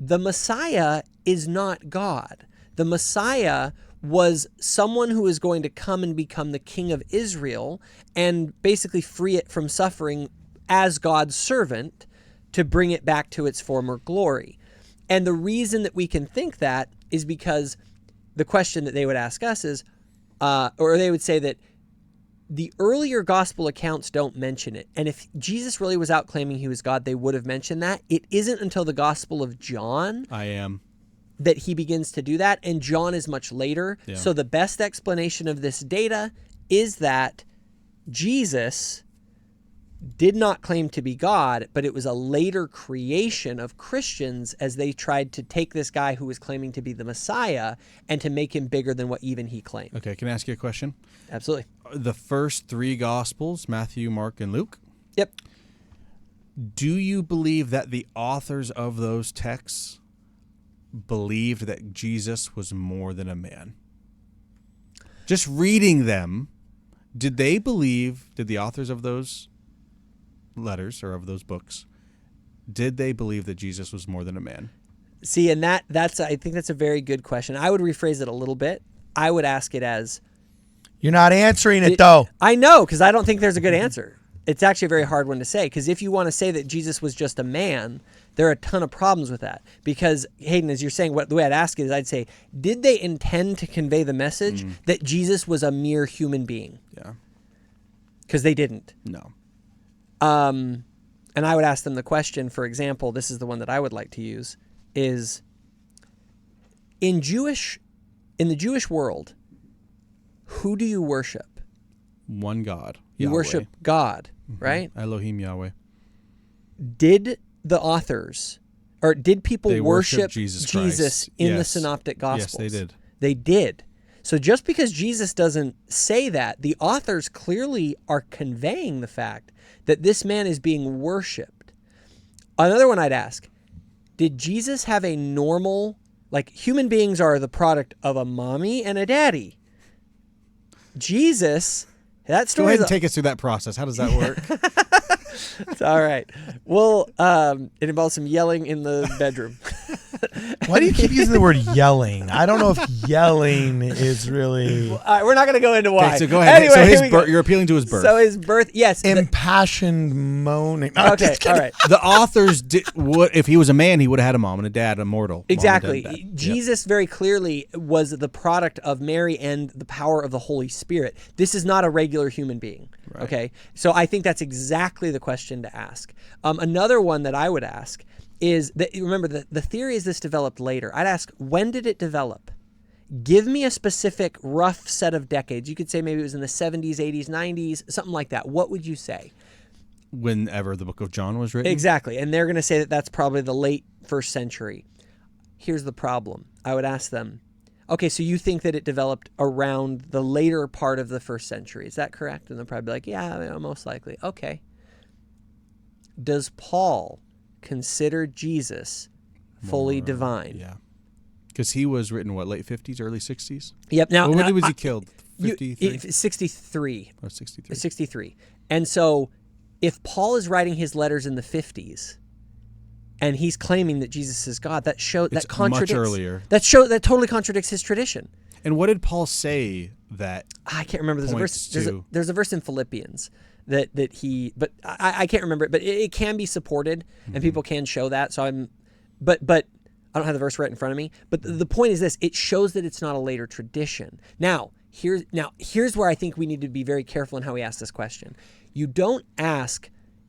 the Messiah is not God. The Messiah was someone who is going to come and become the king of Israel and basically free it from suffering as God's servant to bring it back to its former glory. And the reason that we can think that is because the question that they would ask us is, or they would say that the earlier gospel accounts don't mention it. And if Jesus really was out claiming he was God, they would have mentioned that. It isn't until the Gospel of John that he begins to do that, and John is much later. Yeah. So the best explanation of this data is that Jesus did not claim to be God, but it was a later creation of Christians as they tried to take this guy who was claiming to be the Messiah and to make him bigger than what even he claimed. Okay, can I ask you a question? Absolutely. The first three Gospels, Matthew, Mark, and Luke? Yep. Do you believe that the authors of those texts believed that Jesus was more than a man? Just reading them, did the authors of those letters or of those books, did they believe that Jesus was more than a man? See, and I think that's a very good question. I would rephrase it a little bit. I would ask it as, you're not answering it though. I know, because I don't think there's a good answer. It's actually a very hard one to say, because if you want to say that Jesus was just a man, there are a ton of problems with that. Because, Hayden, as you're saying, the way I'd ask it is I'd say, did they intend to convey the message that Jesus was a mere human being? Yeah. Because they didn't. No. And I would ask them the question, for example, this is the one that I would like to use, is in the Jewish world, who do you worship? One God. You Yahweh. worship God, right? Elohim Yahweh. Did the authors, or did people worship Jesus in the Synoptic Gospels? Yes, they did. They did. So just because Jesus doesn't say that, the authors clearly are conveying the fact that this man is being worshipped. Another one I'd ask, did Jesus have a normal, like human beings are the product of a mommy and a daddy. Jesus, that story. Go ahead and take us through that process. How does that work? It's all right. Well, it involves some yelling in the bedroom. Why do you keep using the word yelling? I don't know if yelling is really... Well, all right, we're not going to go into why. Okay, so go ahead. Anyway, so you're appealing to his birth. So his birth, yes. Impassioned moaning. No, okay, all right. The authors, if he was a man, he would have had a mom and a dad, a mortal. Exactly. Dad. Jesus very clearly was the product of Mary and the power of the Holy Spirit. This is not a regular human being. Right. Okay? So I think that's exactly the question to ask. Another one that I would ask is that, remember, the theory is this developed later. I'd ask, when did it develop? Give me a specific rough set of decades. You could say maybe it was in the 70s, 80s, 90s, something like that. What would you say? Whenever the book of John was written? Exactly. And they're going to say that that's probably the late first century. Here's the problem. I would ask them, okay, so you think that it developed around the later part of the first century. Is that correct? And they'll probably be like, yeah, most likely. Okay. Does Paul consider Jesus fully divine? Yeah. Because he was written, what, late 50s, early 60s? Yep. Now, when was he killed? 53? 63. Oh, 63. 63. And so if Paul is writing his letters in the 50s and he's claiming that Jesus is God, that contradicts. Much earlier. That totally contradicts his tradition. And what did Paul say that I can't remember. There's a verse. to... There's a verse in Philippians that he, but I can't remember it. But it can be supported, and people can show that. So but I don't have the verse right in front of me. But the point is this: it shows that it's not a later tradition. Now here's where I think we need to be very careful in how we ask this question. You don't ask.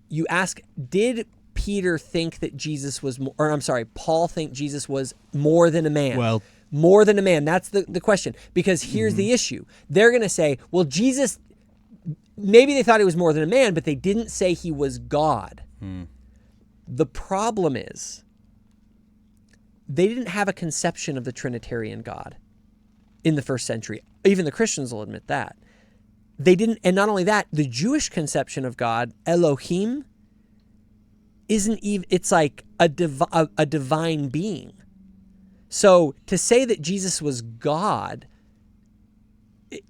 You ask, did Peter think that Paul think Jesus was more than a man? Well, more than a man. That's the question. Because here's the issue. They're going to say, well, Jesus, maybe they thought he was more than a man, but they didn't say he was God. The problem is they didn't have a conception of the Trinitarian God in the first century. Even the Christians will admit that. They didn't, and not only that, the Jewish conception of God, Elohim, isn't even, it's like a divine being. So to say that Jesus was God,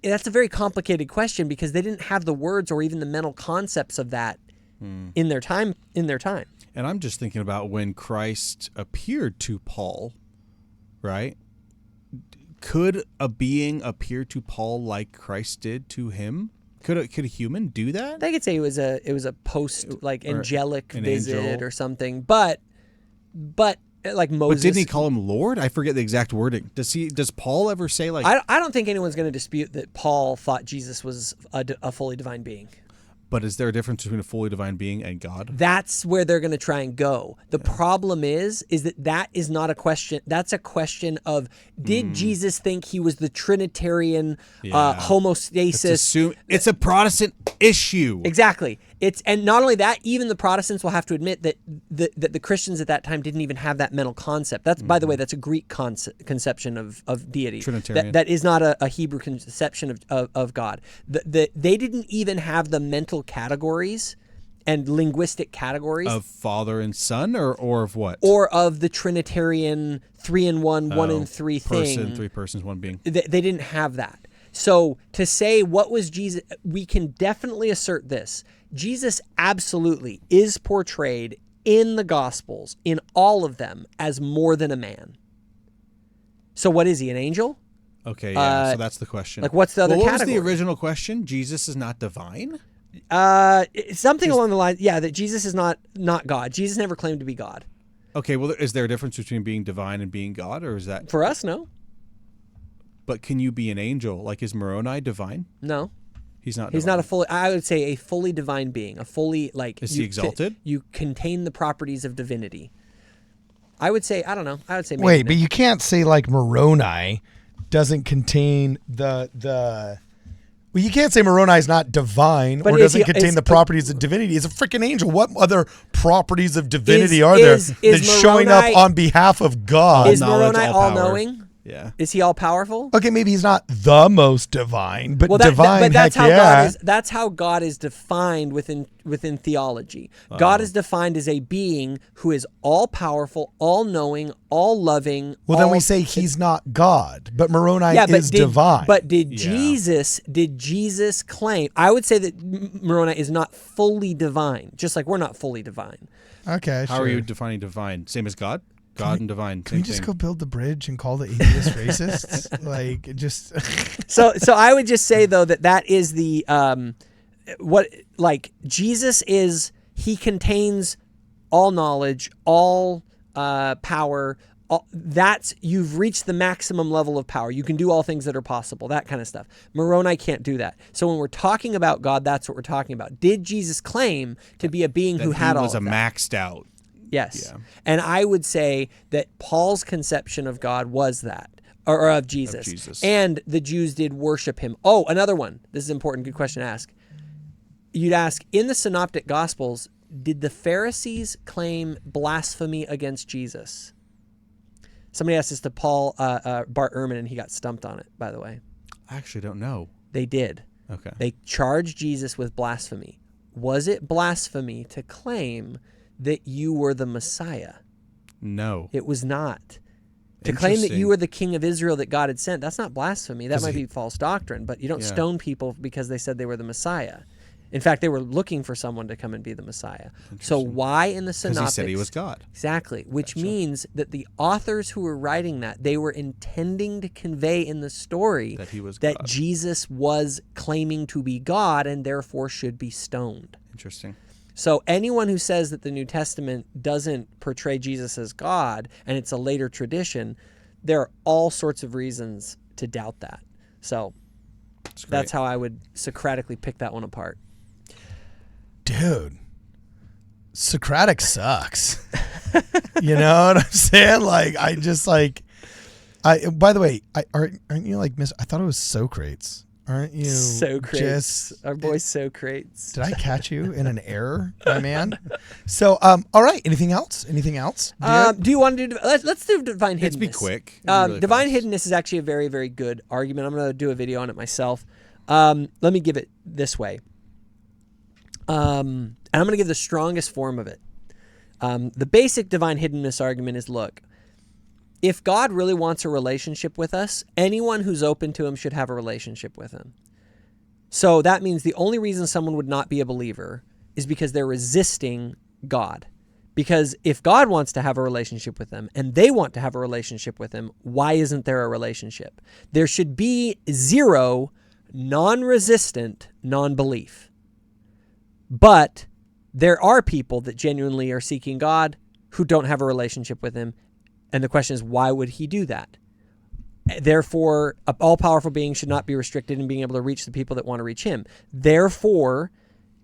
that's a very complicated question because they didn't have the words or even the mental concepts of that in their time. And I'm just thinking about when Christ appeared to Paul, right? Could a being appear to Paul like Christ did to him? Could a human do that? They could say it was a post like angelic visit angel. or something, but like Moses. But didn't he call him Lord? I forget the exact wording. Does Paul ever say like? I don't think anyone's going to dispute that Paul thought Jesus was a fully divine being. But is there a difference between a fully divine being and God? That's where they're going to try and go. The problem is that is not a question. That's a question of did Jesus think he was the Trinitarian homostasis? It's a Protestant issue. Exactly. And not only that, even the Protestants will have to admit that the Christians at that time didn't even have that mental concept. That's by the way, that's a Greek conception of deity. Trinitarian. That is not a Hebrew conception of God. They didn't even have the mental categories and linguistic categories Of Father and Son or of what? or of the Trinitarian 3 in 1, 1 in 3 thing. Person, 3 persons, 1 being. They didn't have that. So to say what was Jesus, we can definitely assert this. Jesus absolutely is portrayed in the Gospels, in all of them, as more than a man. So what is he, an angel? Okay, yeah, so that's the question. Like what's the other What category? was the original question? Jesus is not divine? Something along the line, that Jesus is not God. Jesus never claimed to be God. Okay, well, is there a difference between being divine and being God, or is that... For us, no. But can you be an angel? Like, is Moroni divine? No. He's not He's divine. not a fully, I would say a fully divine being, a fully, like... Is he exalted? You contain the properties of divinity. I would say, I don't know. I would say maybe Wait, no. but you can't say like Moroni doesn't contain the. Well, you can't say Moroni is not divine But or is doesn't he- contain is- the properties of divinity. He's a freaking angel. What other properties of divinity are is there than showing up Moroni- on behalf of God? Is knowledge, Moroni all power. all-knowing? Yeah. Is he all-powerful? Okay, maybe he's not the most divine, but Well, divine. but that's heck how yeah. God is. That's how God is defined within theology. God Oh. is defined as a being who is all powerful, all knowing, all loving. Well, then we say he's not God, but Moroni but is divine. But did Yeah. Jesus claim? I would say that Moroni is not fully divine, just like we're not fully divine. okay, How sure. are you defining divine? Same as God? God and divine. Can we Same just thing. go build the bridge and call the atheists racists? Like, it just. So I would just say though that is the Jesus is, he contains all knowledge, all power. You've reached the maximum level of power. You can do all things that are possible, that kind of stuff. Moroni can't do that. So when we're talking about God, that's what we're talking about. Did Jesus claim to be a being who had all He was of that? maxed out. Yes. Yeah. And I would say that Paul's conception of God was that, or of Jesus. Jesus. And the Jews did worship him. Oh, another one. This is important. Good question to ask. You'd ask, in the Synoptic Gospels, did the Pharisees claim blasphemy against Jesus? Somebody asked this to Paul Bart Ehrman, and he got stumped on it, by the way. I actually don't know. They did. Okay. They charged Jesus with blasphemy. Was it blasphemy to claim that you were the Messiah? No. It was not. To claim that you were the king of Israel that God had sent, that's not blasphemy. That might be false doctrine, but you don't stone people because they said they were the Messiah. In fact, they were looking for someone to come and be the Messiah. So why in the Synoptics? Because he said he was God. Exactly, which means that the authors who were writing that, they were intending to convey in the story That he was that God. Jesus was claiming to be God and therefore should be stoned. Interesting. So anyone who says that the New Testament doesn't portray Jesus as God and it's a later tradition, there are all sorts of reasons to doubt that. So that's how I would Socratically pick that one apart. Dude, Socratic sucks. You know what I'm saying? Like, I just like, by the way, aren't you like I thought it was Socrates. Aren't you? Socrates. Our boy Socrates. Did I catch you in an error, my man? So, all right. Anything else? Anything else? Do you want to do? Let's do divine hiddenness. Let's be quick. Really Divine fast. hiddenness is actually a very, very good argument. I'm going to do a video on it myself. Let me give it this way. And I'm going to give the strongest form of it. The basic divine hiddenness argument is: look, if God really wants a relationship with us, anyone who's open to him should have a relationship with him. So that means the only reason someone would not be a believer is because they're resisting God. Because if God wants to have a relationship with them and they want to have a relationship with him, why isn't there a relationship? There should be zero non-resistant non-belief. But there are people that genuinely are seeking God who don't have a relationship with him. And the question is, why would he do that? Therefore, an all-powerful being should not be restricted in being able to reach the people that want to reach him. Therefore,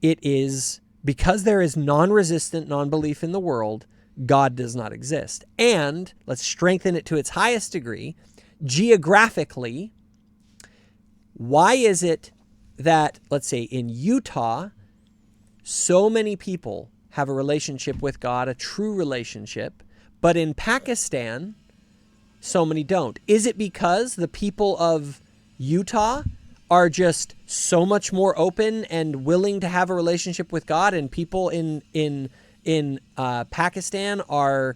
it is because there is non-resistant non-belief in the world, God does not exist. And let's strengthen it to its highest degree. Geographically, why is it that, let's say, in Utah, so many people have a relationship with God, a true relationship, but in Pakistan, so many don't? Is it because the people of Utah are just so much more open and willing to have a relationship with God, and people in Pakistan are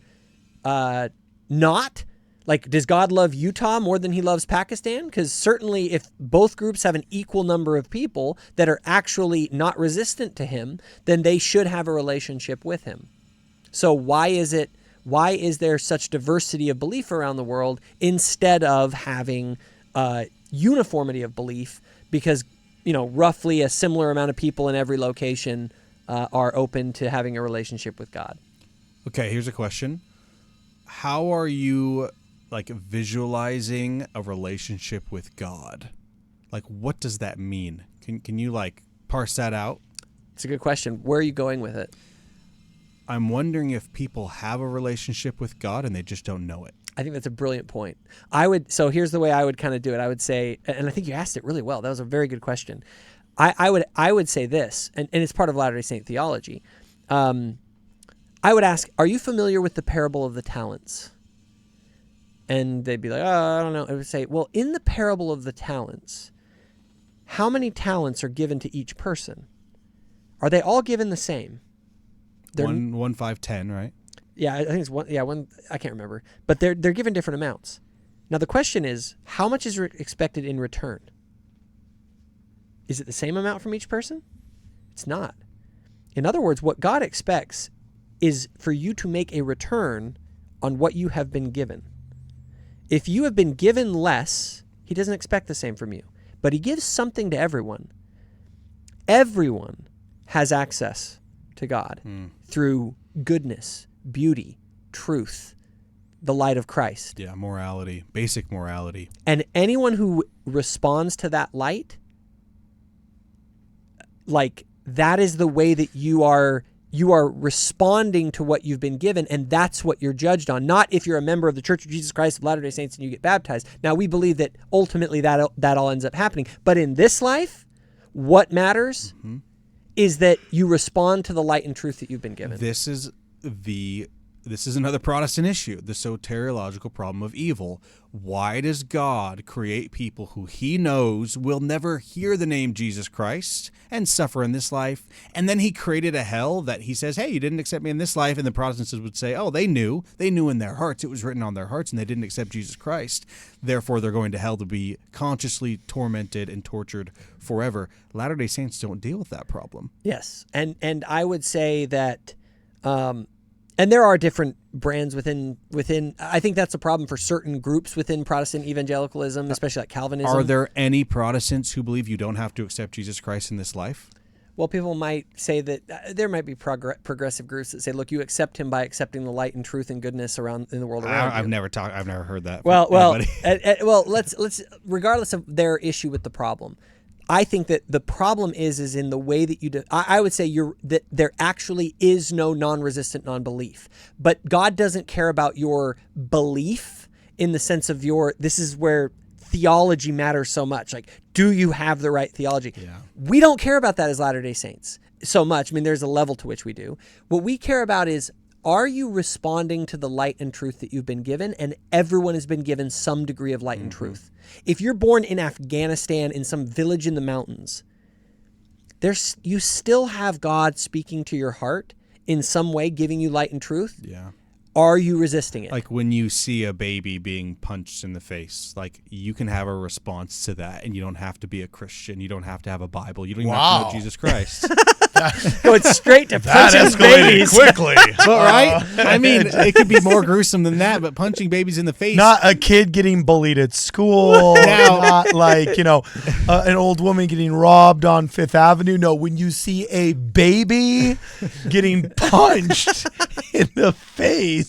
not? Like, does God love Utah more than he loves Pakistan? Because certainly if both groups have an equal number of people that are actually not resistant to him, then they should have a relationship with him. So why is there such diversity of belief around the world instead of having uniformity of belief? Because, roughly a similar amount of people in every location are open to having a relationship with God. Okay, here's a question. How are you visualizing a relationship with God? What does that mean? Can you parse that out? It's a good question. Where are you going with it? I'm wondering if people have a relationship with God and they just don't know it. I think that's a brilliant point. So here's the way I would kind of do it. I would say, and I think you asked it really well. That was a very good question. I would say this, and it's part of Latter-day Saint theology. I would ask, are you familiar with the parable of the talents? And they'd be like, oh, I don't know. I would say, well, in the parable of the talents, how many talents are given to each person? Are they all given the same? 1, 5, 10, right? Yeah, I think it's one. Yeah, one. I can't remember, but they're given different amounts. Now the question is, how much is expected in return? Is it the same amount from each person? It's not. In other words, what God expects is for you to make a return on what you have been given. If you have been given less, he doesn't expect the same from you, but he gives something to everyone. Everyone has access to God through goodness, beauty, truth, the light of Christ. Yeah, morality, basic morality. And anyone who responds to that light, that is the way that you are responding to what you've been given, and that's what you're judged on. Not if you're a member of the Church of Jesus Christ of Latter-day Saints and you get baptized. Now, we believe that ultimately that all ends up happening. But in this life, what matters is that you respond to the light and truth that you've been given. This is another Protestant issue, the soteriological problem of evil. Why does God create people who he knows will never hear the name Jesus Christ and suffer in this life? And then he created a hell that he says, hey, you didn't accept me in this life. And the Protestants would say, oh, they knew in their hearts. It was written on their hearts and they didn't accept Jesus Christ. Therefore, they're going to hell to be consciously tormented and tortured forever. Latter-day Saints don't deal with that problem. Yes. And I would say that... and there are different brands within. I think that's a problem for certain groups within Protestant evangelicalism, especially like Calvinism. Are there any Protestants who believe you don't have to accept Jesus Christ in this life? Well, people might say that there might be progressive groups that say, "Look, you accept him by accepting the light and truth and goodness in the world around you." I've never heard that. Well, let's regardless of their issue with the problem. I think that the problem is in the way that you do. I would say that there actually is no non-resistant non-belief, but God doesn't care about your belief in the sense of this is where theology matters so much. Do you have the right theology? Yeah. We don't care about that as Latter-day Saints so much. I mean, there's a level to which we do. What we care about is, are you responding to the light and truth that you've been given? And everyone has been given some degree of light and truth. If you're born in Afghanistan in some village in the mountains, you still have God speaking to your heart in some way, giving you light and truth. Yeah. Are you resisting it? Like when you see a baby being punched in the face, like you can have a response to that, and you don't have to be a Christian. You don't have to have a Bible. You don't even have to know Jesus Christ. Going straight to That punching escalated babies. quickly. But right? I mean, it could be more gruesome than that, but punching babies in the face. Not a kid getting bullied at school. Now- Not like, an old woman getting robbed on Fifth Avenue. No, when you see a baby getting punched in the face.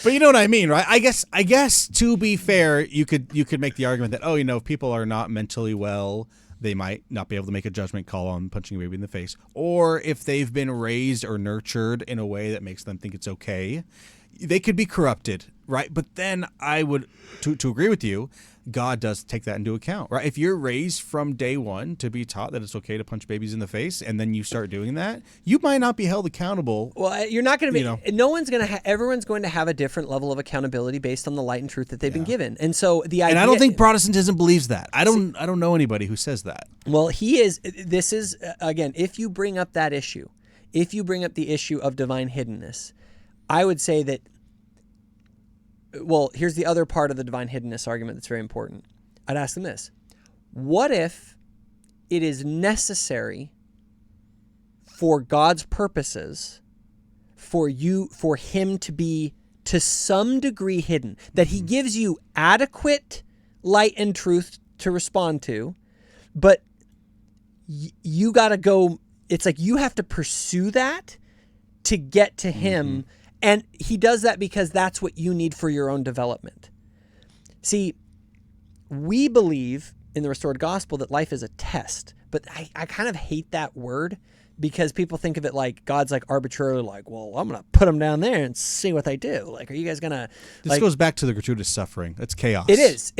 But you know what I mean, right? I guess to be fair, you could make the argument that, if people are not mentally well, they might not be able to make a judgment call on punching a baby in the face. Or if they've been raised or nurtured in a way that makes them think it's okay, they could be corrupted, right? But then I would, to agree with you, God does take that into account, right? If you're raised from day one to be taught that it's okay to punch babies in the face, and then you start doing that, you might not be held accountable. Well, you're not going to be. No one's going to. Everyone's going to have a different level of accountability based on the light and truth that they've been given. And so the idea. And I don't think Protestantism believes that. I don't know anybody who says that. Well, this is again, if you bring up that issue, if you bring up the issue of divine hiddenness, I would say that. Well, here's the other part of the divine hiddenness argument that's very important. I'd ask them this. What if it is necessary for God's purposes for him to be to some degree hidden, that he gives you adequate light and truth to respond to, but you got to go, it's like you have to pursue that to get to him. And he does that because that's what you need for your own development. See, we believe in the restored gospel that life is a test, but I kind of hate that word because people think of it like God's like arbitrarily like, well, I'm going to put them down there and see what they do. Like, are you guys going to... This goes back to the gratuitous suffering. That's chaos. It is.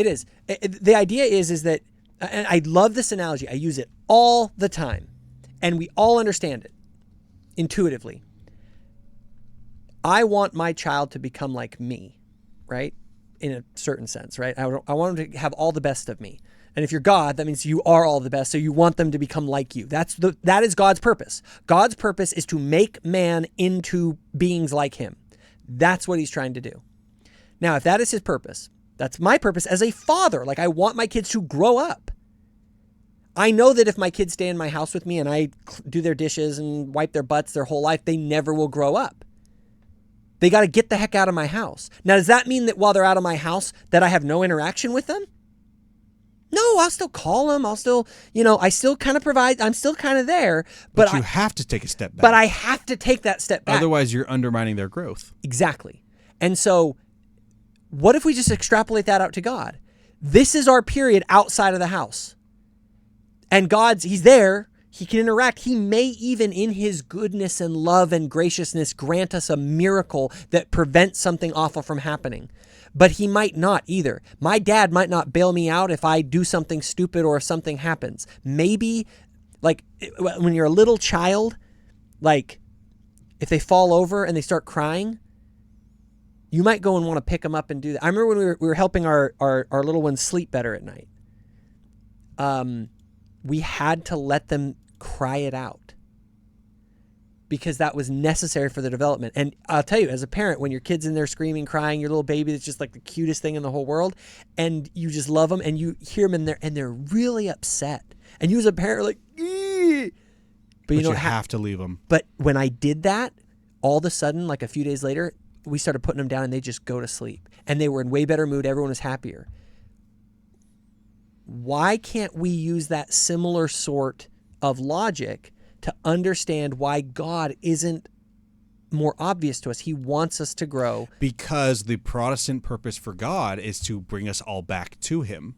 The idea is that, and I love this analogy. I use it all the time, and we all understand it intuitively. I want my child to become like me, right? In a certain sense, right? I want them to have all the best of me. And if you're God, that means you are all the best, so you want them to become like you. That is God's purpose. God's purpose is to make man into beings like him. That's what he's trying to do. Now, if that is his purpose, that's my purpose as a father. Like, I want my kids to grow up. I know that if my kids stay in my house with me and I do their dishes and wipe their butts their whole life, they never will grow up. They got to get the heck out of my house. Now, does that mean that while they're out of my house that I have no interaction with them? No, I'll still call them. I'll still, I still kind of provide. I'm still kind of there. But you have to take a step back. But I have to take that step back. Otherwise, you're undermining their growth. Exactly. And so what if we just extrapolate that out to God? This is our period outside of the house. And he's there. He can interact. He may even in his goodness and love and graciousness grant us a miracle that prevents something awful from happening. But he might not either. My dad might not bail me out if I do something stupid or if something happens. Maybe, like, when you're a little child, like, if they fall over and they start crying, you might go and want to pick them up and do that. I remember when we were helping our little ones sleep better at night. We had to let them cry it out because that was necessary for their development. And I'll tell you, as a parent, when your kid's in there screaming, crying, your little baby that's just like the cutest thing in the whole world, and you just love them, and you hear them in there, and they're really upset. And you as a parent are like, eee! But you don't have to leave them. But when I did that, all of a sudden, like a few days later, we started putting them down, and they just go to sleep. And they were in way better mood. Everyone was happier. Why can't we use that similar sort of logic to understand why God isn't more obvious to us? He wants us to grow. Because the Protestant purpose for God is to bring us all back to him.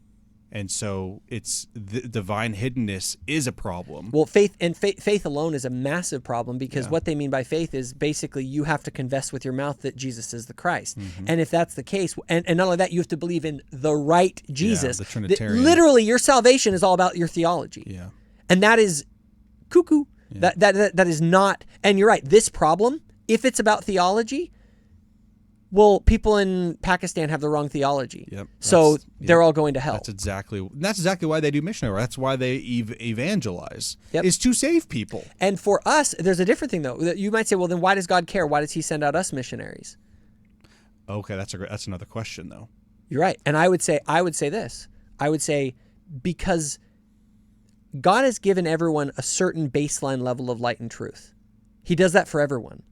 And so it's the divine hiddenness is a problem. Well, faith alone is a massive problem because what they mean by faith is basically you have to confess with your mouth that Jesus is the Christ. Mm-hmm. And if that's the case, and not only that, you have to believe in the right Jesus. The Trinitarian. Literally, your salvation is all about your theology. Yeah. And that is cuckoo. Yeah. That is not, and you're right, this problem, if it's about theology, well, people in Pakistan have the wrong theology. Yep. So they're all going to hell. That's exactly why they do missionary. That's why they evangelize. Yep. Is to save people. And for us, there's a different thing though. You might say, well, then why does God care? Why does he send out us missionaries? Okay, that's another question though. You're right. And I would say this. I would say because God has given everyone a certain baseline level of light and truth. He does that for everyone.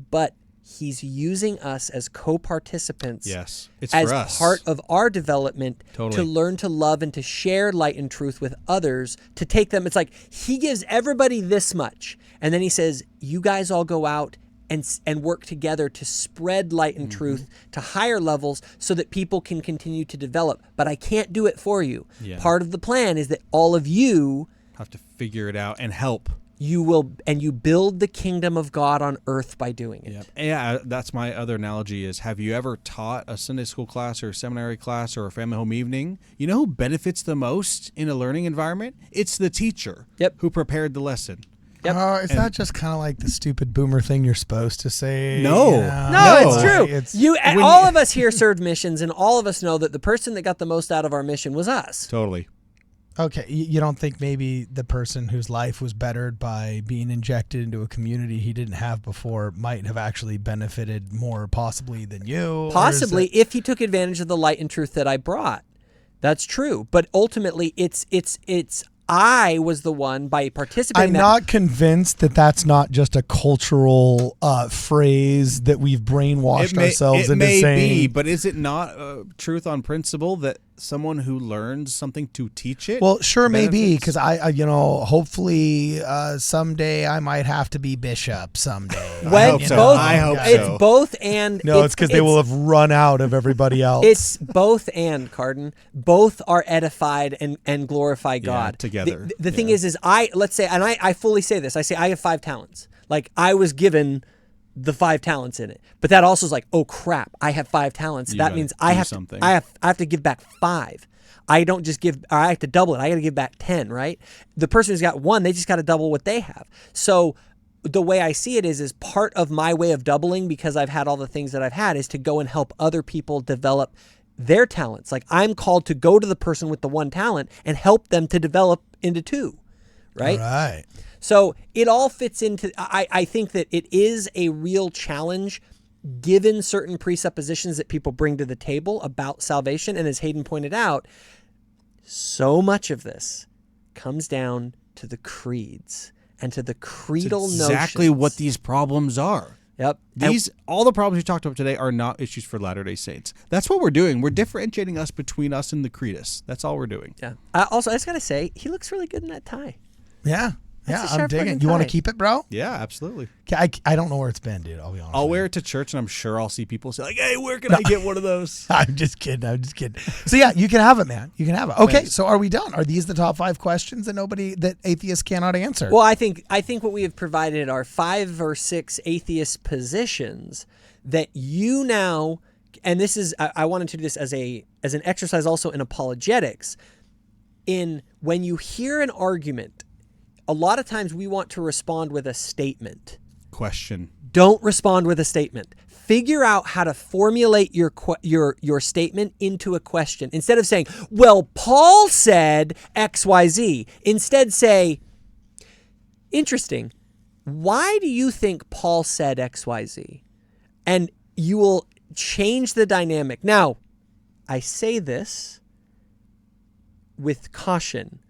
But he's using us as co-participants Yes, it's as for us. part of our development Totally. to learn to love and to share light and truth with others, to take them. It's like he gives everybody this much. And then he says, you guys all go out and work together to spread light and truth to higher levels so that people can continue to develop. But I can't do it for you. Yeah. Part of the plan is that all of you Have to figure it out and help. you build the kingdom of God on earth by doing it. Yep. Yeah, that's my other analogy is, have you ever taught a Sunday school class or a seminary class or a family home evening? You know who benefits the most in a learning environment? It's the teacher who prepared the lesson. Yep. Is that just kind of like the stupid boomer thing you're supposed to say? No. You know? No, it's true. It's, All of us here served missions, and all of us know that the person that got the most out of our mission was us. Totally. okay, you don't think maybe the person whose life was bettered by being injected into a community he didn't have before might have actually benefited more possibly than you? Possibly, if he took advantage of the light and truth that I brought. That's true. But ultimately, it's I was the one by participating. I'm not convinced that that's not just a cultural phrase that we've brainwashed ourselves into saying. It may be, but is it not truth on principle that someone who learns something to teach it? Well, sure, maybe, because I hopefully someday I might have to be bishop someday. I hope so. It's both and. No, it's because they will have run out of everybody else. It's both and, Cardon. Both are edified and glorify God together. The thing is let's say, and I fully say this. I say I have 5 talents. Like I was given the 5 talents in it, but that also is like, oh crap, I have 5 talents. That means I have to give back 5. I don't just give, I have to double it. I got to give back 10, right? The person who's got 1, they just got to double what they have. So the way I see it is part of my way of doubling, because I've had all the things that I've had, is to go and help other people develop their talents. Like I'm called to go to the person with the 1 talent and help them to develop into 2, right? All right. So it all fits into, I think that it is a real challenge given certain presuppositions that people bring to the table about salvation. And as Hayden pointed out, so much of this comes down to the creeds and to the creedal notions. Exactly what these problems are. Yep. All the problems we talked about today are not issues for Latter-day Saints. That's what we're doing. We're differentiating us between us and the Creedus. That's all we're doing. Yeah. Also, I just got to say, he looks really good in that tie. Yeah. That's I'm digging. You want to keep it, bro? Yeah, absolutely. I don't know where it's been, dude. I'll be honest. I'll wear it to church, and I'm sure I'll see people say, like, hey, where can I get one of those? I'm just kidding. So yeah, you can have it, man. You can have it. Okay, Thanks. so are we done? Are these the top 5 questions that atheists cannot answer? Well, I think what we have provided are 5 or 6 atheist positions that you now, and this is, I wanted to do this as an exercise also in apologetics. In when you hear an argument, a lot of times we want to respond with a statement. Question. Don't respond with a statement. Figure out how to formulate your statement into a question. Instead of saying, well, Paul said XYZ. Instead say, interesting. Why do you think Paul said XYZ? And you will change the dynamic. Now, I say this with caution.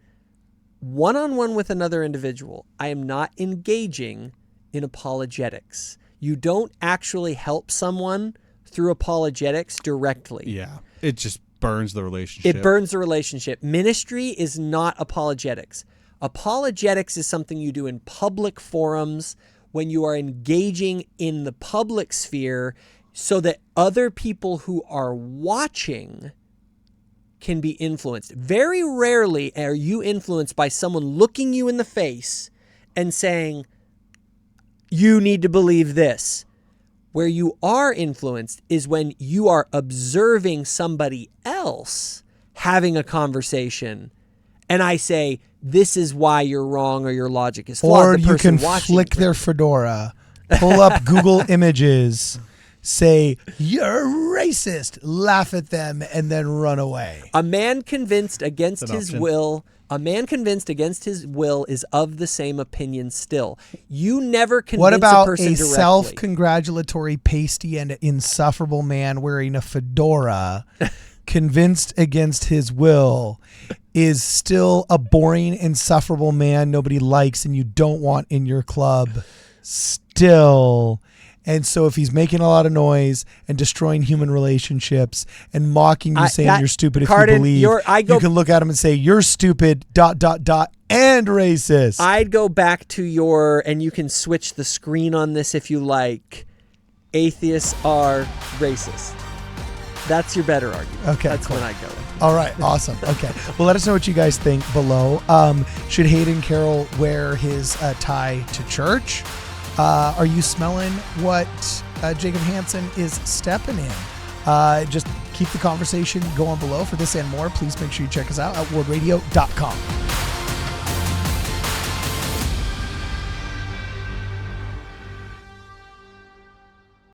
One-on-one with another individual, I am not engaging in apologetics. You don't actually help someone through apologetics directly. Yeah, it just burns the relationship. It burns the relationship. Ministry is not apologetics. Apologetics is something you do in public forums when you are engaging in the public sphere so that other people who are watching can be influenced. Very rarely are you influenced by someone looking you in the face and saying, you need to believe this. Where you are influenced is when you are observing somebody else having a conversation, and I say, this is why you're wrong or your logic is flawed. Or you can flick their fedora, pull up Google Images, say, you're racist, laugh at them, and then run away. A man convinced against his will A man convinced against his will is of the same opinion still. You never convince What a about person a directly. self-congratulatory, pasty, and insufferable man wearing a fedora, convinced against his will, is still a boring, insufferable man nobody likes and you don't want in your club still. And so if he's making a lot of noise and destroying human relationships and mocking you, saying you're stupid if Cardon, you believe, you can look at him and say, you're stupid, ... and racist. I'd go back to and you can switch the screen on this if you like, atheists are racist. That's your better argument. Okay, That's cool. when I go with. All right, awesome. Okay. Well, let us know what you guys think below. Should Hayden Carroll wear his tie to church? Are you smelling what Jacob Hansen is stepping in? Just keep the conversation going below. For this and more, please make sure you check us out at wordradio.com.